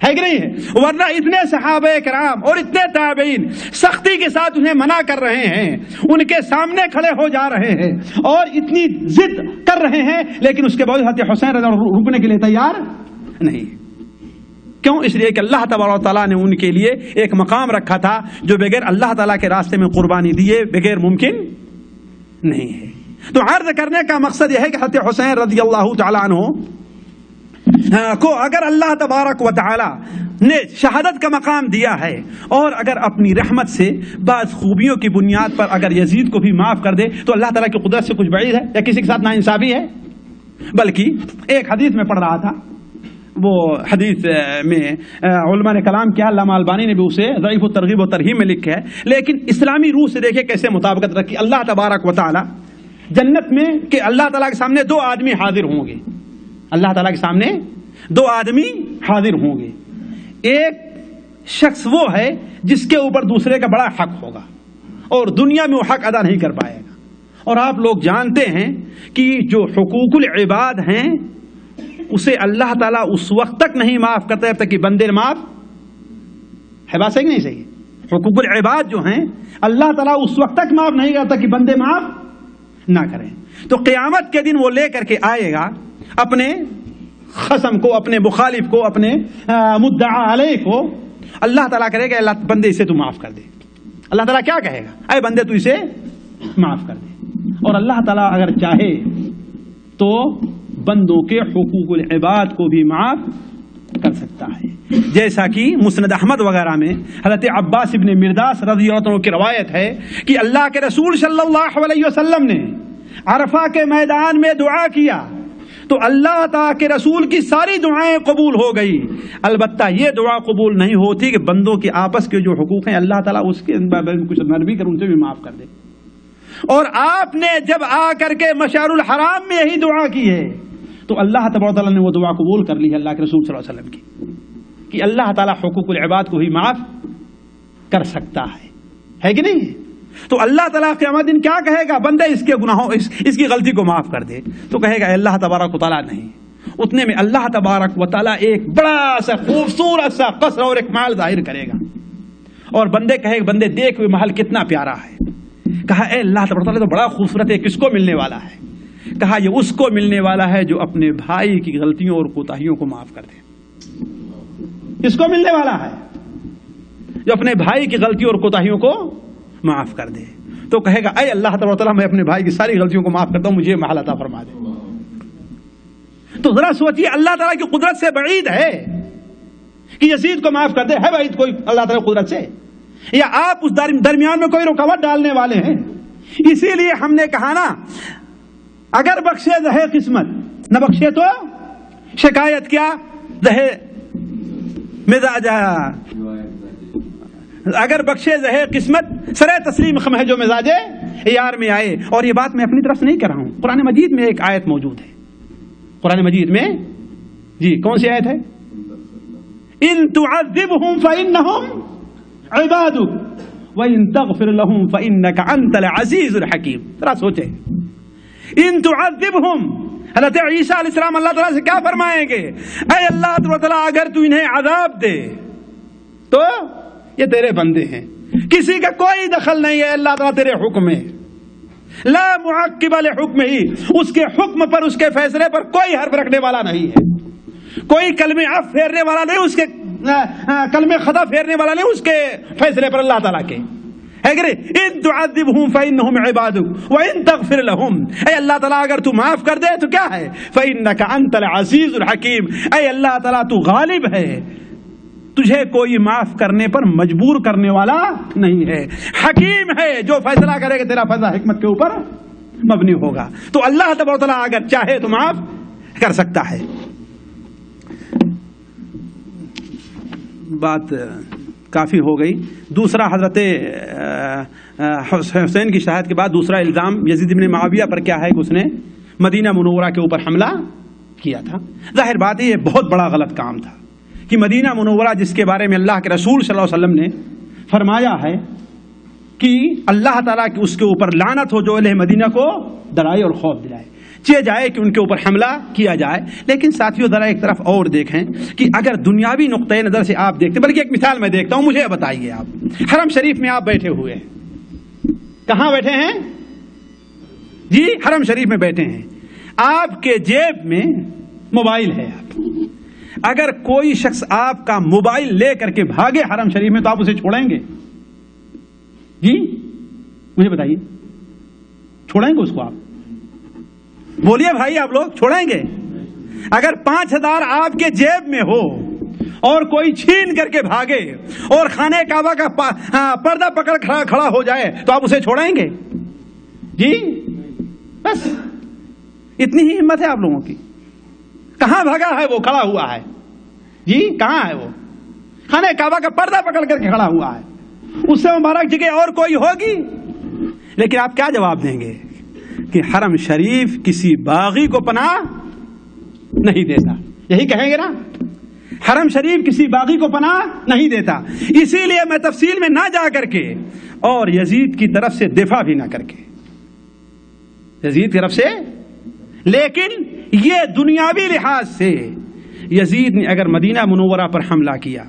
ہے کہ نہیں ہے؟ ورنہ اتنے صحابہ کرام اور اتنے تابعین سختی کے ساتھ انہیں منع کر رہے ہیں، ان کے سامنے کھڑے ہو جا رہے ہیں اور اتنی ضد کر رہے ہیں، لیکن اس کے باوجود حضرت حسین رضی اللہ عنہ رکنے کے لیے تیار نہیں۔ کیوں؟ اس لیے کہ اللہ تبارک و تعالیٰ نے ان کے لیے ایک مقام رکھا تھا جو بغیر اللہ تعالیٰ کے راستے میں قربانی دیے بغیر ممکن نہیں ہے۔ تو عرض کرنے کا مقصد یہ ہے کہ حضرت حسین رضی اللہ تعالیٰ عنہ کو اگر اللہ تبارک و تعالی نے شہادت کا مقام دیا ہے اور اگر اپنی رحمت سے بعض خوبیوں کی بنیاد پر اگر یزید کو بھی معاف کر دے تو اللہ تعالیٰ کی قدرت سے کچھ بعید ہے یا کسی کے ساتھ ناانصافی ہے؟ بلکہ ایک حدیث میں پڑھ رہا تھا، وہ حدیث میں علماء نے کلام کیا، علامہ البانی نے بھی اسے ضعیف الترغیب و ترہیب میں لکھا ہے، لیکن اسلامی روح سے دیکھیں کیسے مطابقت رکھی۔ اللہ تبارک و تعالی جنت میں کہ اللہ تعالیٰ کے سامنے دو آدمی حاضر ہوں گے، اللہ تعالیٰ کے سامنے دو آدمی حاضر ہوں گے، ایک شخص وہ ہے جس کے اوپر دوسرے کا بڑا حق ہوگا اور دنیا میں وہ حق ادا نہیں کر پائے گا، اور آپ لوگ جانتے ہیں کہ جو حقوق العباد ہیں اسے اللہ تعالیٰ اس وقت تک نہیں معاف کرتا جب تک کہ بندے معاف ہے۔ بات صحیح نہیں صحیح؟ حقوق العباد جو ہیں اللہ تعالیٰ اس وقت تک معاف نہیں کرتا کہ بندے معاف نہ کریں۔ تو قیامت کے دن وہ لے کر کے آئے گا اپنے خصم کو، اپنے مخالف کو، اپنے مدعا علیہ کو، اللہ تعالیٰ کرے گا اللہ بندے اسے تو معاف کر دے۔ اللہ تعالیٰ کیا کہے گا؟ اے بندے تو اسے معاف کر دے۔ اور اللہ تعالیٰ اگر چاہے تو بندوں کے حقوق العباد کو بھی معاف کر سکتا ہے، جیسا کہ مسند احمد وغیرہ میں حضرت عباس ابن مرداس رضی اللہ عنہ کی روایت ہے کہ اللہ کے رسول صلی اللہ علیہ وسلم نے عرفہ کے میدان میں دعا کیا تو اللہ تعالیٰ کے رسول کی ساری دعائیں قبول ہو گئی، البتہ یہ دعا قبول نہیں ہوتی کہ بندوں کے آپس کے جو حقوق ہیں اللہ تعالیٰ اس کے کچھ نرمی کر ان سے بھی معاف کر دے۔ اور آپ نے جب آ کر کے مشعر الحرام میں یہی دعا کی ہے تو اللہ تبارک و تعالیٰ نے وہ دعا قبول کر لی ہے اللہ کے رسول صلی اللہ علیہ وسلم کی، کہ اللہ تعالیٰ حقوق العباد کو ہی معاف کر سکتا ہے کہ نہیں؟ تو اللہ تعالیٰ قیامت دن کیا کہے گا؟ بندے اس کے گناہوں اس کی غلطی کو معاف کر دے، تو کہے گا اللہ تبارک و تعالیٰ نہیں۔ اتنے میں اللہ تبارک و تعالیٰ ایک بڑا سا خوبصورت سا قصر اور ایک محل ظاہر کرے گا، اور بندے کہے گا بندے دیکھ وہ محل کتنا پیارا ہے۔ کہا اے اللہ تبارک و تعالیٰ تو بڑا خوبصورت ہے، کس کو ملنے والا ہے؟ کہا یہ اس کو ملنے والا ہے جو اپنے بھائی کی غلطیوں اور کوتاہیوں کو معاف کر دے۔ اس کو ملنے والا ہے جو اپنے بھائی کی غلطیوں اور کوتاہیوں کو معاف کر دے۔ تو کہے گا اے اللہ تبارک و تعالیٰ میں اپنے بھائی کی ساری غلطیوں کو معاف کرتا ہوں، مجھے محل عطا فرما دے۔ تو ذرا سوچیے اللہ تعالیٰ کی قدرت سے بعید ہے کہ یزید کو معاف کر دے؟ ہے بعید کوئی اللہ تعالیٰ کی قدرت سے؟ یا آپ اس درمیان میں کوئی رکاوٹ ڈالنے والے ہیں؟ اسی لیے ہم نے کہا نا اگر بخشے رہے قسمت، نہ بخشے تو شکایت کیا رہے مزاج، اگر بخشے رہے قسمت سرے تسلیم خم ہے جو مزاج یار میں آئے۔ اور یہ بات میں اپنی طرف سے نہیں کر رہا ہوں، قرآن مجید میں ایک آیت موجود ہے، قرآن مجید میں جی کون سی آیت ہے؟ ان تعذبهم فانهم عبادك وان تغفر لهم فانك انت العزیز الحکیم۔ ذرا سوچیں، ان تعذبهم، حضرت عیسیٰ علیہ السلام اللہ تعالیٰ سے کیا فرمائیں گے؟ اے اللہ تعالیٰ اگر تو انہیں عذاب دے تو یہ تیرے بندے ہیں، کسی کا کوئی دخل نہیں ہے، اللہ تعالیٰ تیرے حکم ہے، لا معقب لحکم ہی، اس کے حکم پر اس کے فیصلے پر کوئی حرف رکھنے والا نہیں ہے، کوئی کلمہ عف پھیرنے والا نہیں، اس کے کلمہ خطا پھیرنے والا نہیں اس کے فیصلے پر اللہ تعالیٰ کے، ہے کہ نہیں؟ ان تعذبهم فانهم عبادك وان تغفر لهم، اے اللہ تعالیٰ اگر تو معاف کر دے تو کیا ہے؟ فانك انت العزیز الحکیم، اے اللہ تعالیٰ تو غالب ہے، تجھے کوئی معاف کرنے پر مجبور کرنے والا نہیں ہے، حکیم ہے، جو فیصلہ کرے گا تیرا فیصلہ حکمت کے اوپر مبنی ہوگا۔ تو اللہ تبارک و تعالیٰ اگر چاہے تو معاف کر سکتا ہے۔ بات کافی ہو گئی۔ دوسرا حضرت حسین کی شہادت کے بعد دوسرا الزام یزید بن معاویہ پر کیا ہے کہ اس نے مدینہ منورہ کے اوپر حملہ کیا تھا۔ ظاہر بات ہے یہ بہت بڑا غلط کام تھا کہ مدینہ منورہ جس کے بارے میں اللہ کے رسول صلی اللہ علیہ وسلم نے فرمایا ہے کہ اللہ تعالیٰ کی اس کے اوپر لعنت ہو جو اہل مدینہ کو ڈرائے اور خوف دلائے، چاہے جائے کہ ان کے اوپر حملہ کیا جائے. لیکن ساتھیوں ذرا ایک طرف اور دیکھیں کہ اگر دنیاوی نقطۂ نظر سے آپ دیکھتے, بلکہ ایک مثال میں دیکھتا ہوں, مجھے بتائیے آپ حرم شریف میں آپ بیٹھے ہوئے ہیں, کہاں بیٹھے ہیں جی؟ حرم شریف میں بیٹھے ہیں. آپ کے جیب میں موبائل ہے. اگر کوئی شخص آپ کا موبائل لے کر کے بھاگے حرم شریف میں تو آپ اسے چھوڑیں گے جی؟ مجھے بتائیے, چھوڑیں گے اس کو آپ؟ بولیے بھائی, آپ لوگ چھوڑیں گے؟ اگر 5,000 آپ کے جیب میں ہو اور کوئی چھین کر کے بھاگے اور خانہ کعبہ کا پردہ پکڑ کھڑا ہو جائے تو آپ اسے چھوڑیں گے جی؟ بس اتنی ہی ہمت ہے آپ لوگوں کی. کہاں بھاگا ہے وہ, کھڑا ہوا ہے جی؟ کہاں ہے وہ؟ خانہ کعبہ کا پردہ پکڑ کر کے کھڑا ہوا ہے. اس سے مبارک جگہ اور کوئی ہوگی؟ لیکن آپ کیا جواب دیں گے کہ حرم شریف کسی باغی کو پناہ نہیں دیتا. یہی کہیں گے نا, حرم شریف کسی باغی کو پناہ نہیں دیتا. اسی لیے میں تفصیل میں نہ جا کر کے اور یزید کی طرف سے دفاع بھی نہ کر کے, یزید کی طرف سے, لیکن یہ دنیاوی لحاظ سے یزید نے اگر مدینہ منورہ پر حملہ کیا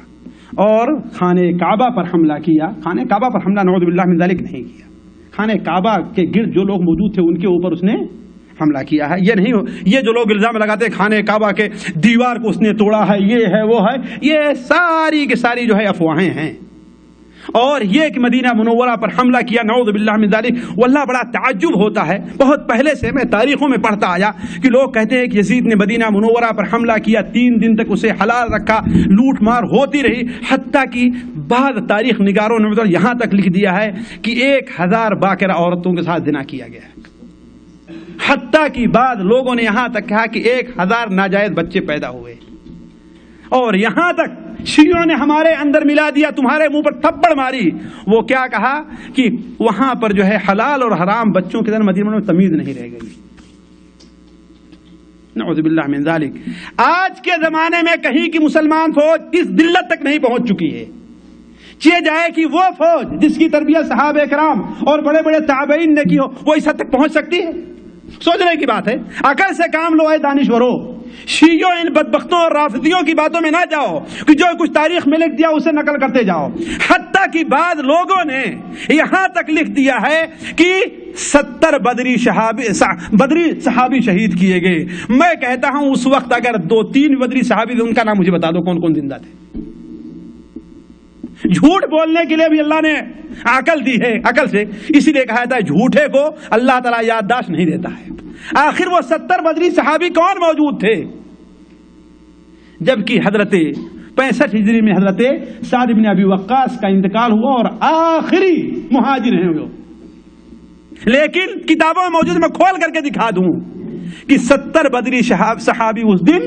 اور خانہ کعبہ پر حملہ کیا, خانہ کعبہ پر حملہ نعوذ باللہ من ذالک نہیں کیا, خانہ کعبہ کے گرد جو لوگ موجود تھے ان کے اوپر اس نے حملہ کیا ہے. یہ نہیں ہو, یہ جو لوگ الزام لگاتے ہیں خانہ کعبہ کے دیوار کو اس نے توڑا ہے, یہ ہے وہ ہے, یہ ساری کی ساری جو ہے افواہیں ہیں. اور یہ کہ مدینہ منورہ پر حملہ کیا نعوذ باللہ من ذالک, واللہ بڑا تعجب ہوتا ہے. بہت پہلے سے میں تاریخوں میں پڑھتا آیا کہ لوگ کہتے ہیں کہ یزید نے مدینہ منورہ پر حملہ کیا, 3 دن تک اسے حلال رکھا, لوٹ مار ہوتی رہی, حتیٰ کہ بعض تاریخ نگاروں نے یہاں تک لکھ دیا ہے کہ 1000 باکرہ عورتوں کے ساتھ زنا کیا گیا ہے. حتیٰ کہ بعض لوگوں نے یہاں تک کہا کہ 1000 ناجائز بچے پیدا ہوئے. اور یہاں تک شیعوں نے ہمارے اندر ملا دیا, تمہارے منہ پر تھپڑ ماری. وہ کیا کہا کہ وہاں پر جو ہے حلال اور حرام بچوں کے اندر مدینہ میں تمیز نہیں رہ گئی. نعوذ باللہ من ذالک. آج کے زمانے میں کہیں کی مسلمان فوج اس ذلت تک نہیں پہنچ چکی ہے. چاہے جائے کہ وہ فوج جس کی تربیت صحابہ کرام اور بڑے بڑے تابعین نے کی ہو, وہ اس حد تک پہنچ سکتی ہے؟ سوچنے کی بات ہے. عقل سے کام لو اے دانشورو. شیعوں ان بدبختوں اور رافضیوں کی باتوں میں نہ جاؤ کہ جو کچھ تاریخ میں لکھ دیا اسے نقل کرتے جاؤ. حتیٰ کہ بعض لوگوں نے یہاں تک لکھ دیا ہے کہ 70 بدری صحابی شہید کیے گئے. میں کہتا ہوں اس وقت اگر 2-3 بدری صحابی ان کا نام مجھے بتا دو کون کون زندہ تھے. جھوٹ بولنے کے لیے بھی اللہ نے عقل دی ہے, عقل سے. اسی لیے کہا جاتا ہے جھوٹے کو اللہ تعالیٰ یادداشت نہیں دیتا ہے. آخر وہ 70 بدری صحابی کون موجود تھے؟ جبکہ حضرت 65 ہجری میں حضرت سعد بن ابی وقاص کا انتقال ہوا اور آخری مہاجر ہیں وہ. لیکن کتابوں میں موجود, میں کھول کر کے دکھا دوں کہ 70 بدری صحابی اس دن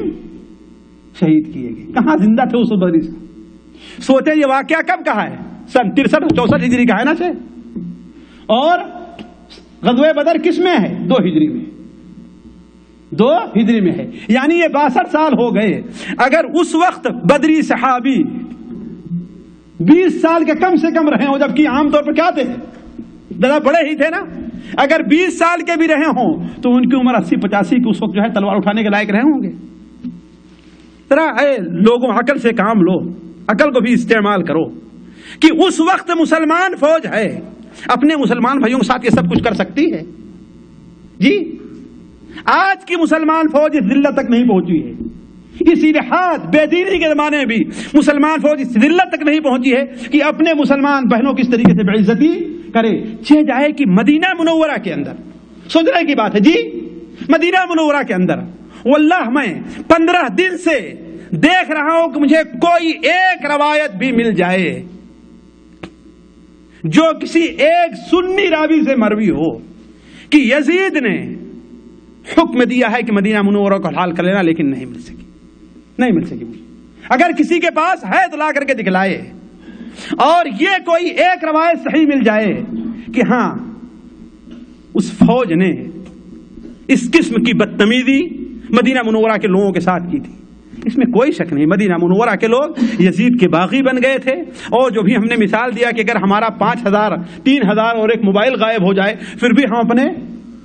شہید کیے گئے. کہاں زندہ تھے اس بدری صحابی؟ سوچیں یہ واقعہ کب کا ہے؟ سن 63-64 ہجری کا ہے نا سے. اور غزوہ بدر کس میں ہے؟ 2 ہجری میں. 2 ہجری میں ہے, یعنی یہ 62 سال ہو گئے. اگر اس وقت بدری صحابی 20 سال کے کم سے کم رہے ہوں, جبکہ عام طور پر کیا تھے, ذرا بڑے ہی تھے نا, اگر 20 سال کے بھی رہے ہوں تو ان کی عمر 80-85 کی اس وقت جو ہے تلوار اٹھانے کے لائق رہے ہوں گے. ذرا لوگوں عقل سے کام لو, عقل کو بھی استعمال کرو کہ اس وقت مسلمان فوج ہے, اپنے مسلمان بھائیوں کے ساتھ یہ سب کچھ کر سکتی ہے جی. آج کی مسلمان فوج اس ذلت تک نہیں پہنچی ہے. اسی لحاظ بے دینی کے زمانے میں بھی مسلمان فوج اس ذلت تک نہیں پہنچی ہے کہ اپنے مسلمان بہنوں کی اس طریقے سے بے عزتی کرے. چاہے جائے کہ مدینہ منورہ کے اندر, سوچنے کی بات ہے جی, مدینہ منورہ کے اندر واللہ میں 15 دن سے دیکھ رہا ہوں کہ مجھے کوئی ایک روایت بھی مل جائے جو کسی ایک سنی راوی سے مروی ہو کہ یزید نے حکم دیا ہے کہ مدینہ منورہ کو حلال کر لینا, لیکن نہیں مل سکی مجھے. اگر کسی کے پاس ہے تو لا کر کے دکھلائے. اور یہ کوئی ایک روایت صحیح مل جائے کہ ہاں اس فوج نے اس قسم کی بدتمیزی مدینہ منورہ کے لوگوں کے ساتھ کی تھی, اس میں کوئی شک نہیں. مدینہ منورہ کے لوگ یزید کے باغی بن گئے تھے. اور جو بھی ہم نے مثال دیا کہ اگر ہمارا 5000 3000 اور ایک موبائل غائب ہو جائے پھر بھی ہم اپنے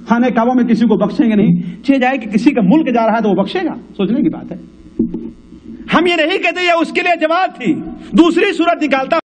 خانہ کعبہ میں کسی کو بخشیں گے نہیں. چھ جائے کہ کسی کا ملک جا رہا ہے تو وہ بخشے گا؟ سوچنے کی بات ہے. ہم یہ نہیں کہتے یہ اس کے لیے جواب تھی. دوسری صورت نکالتا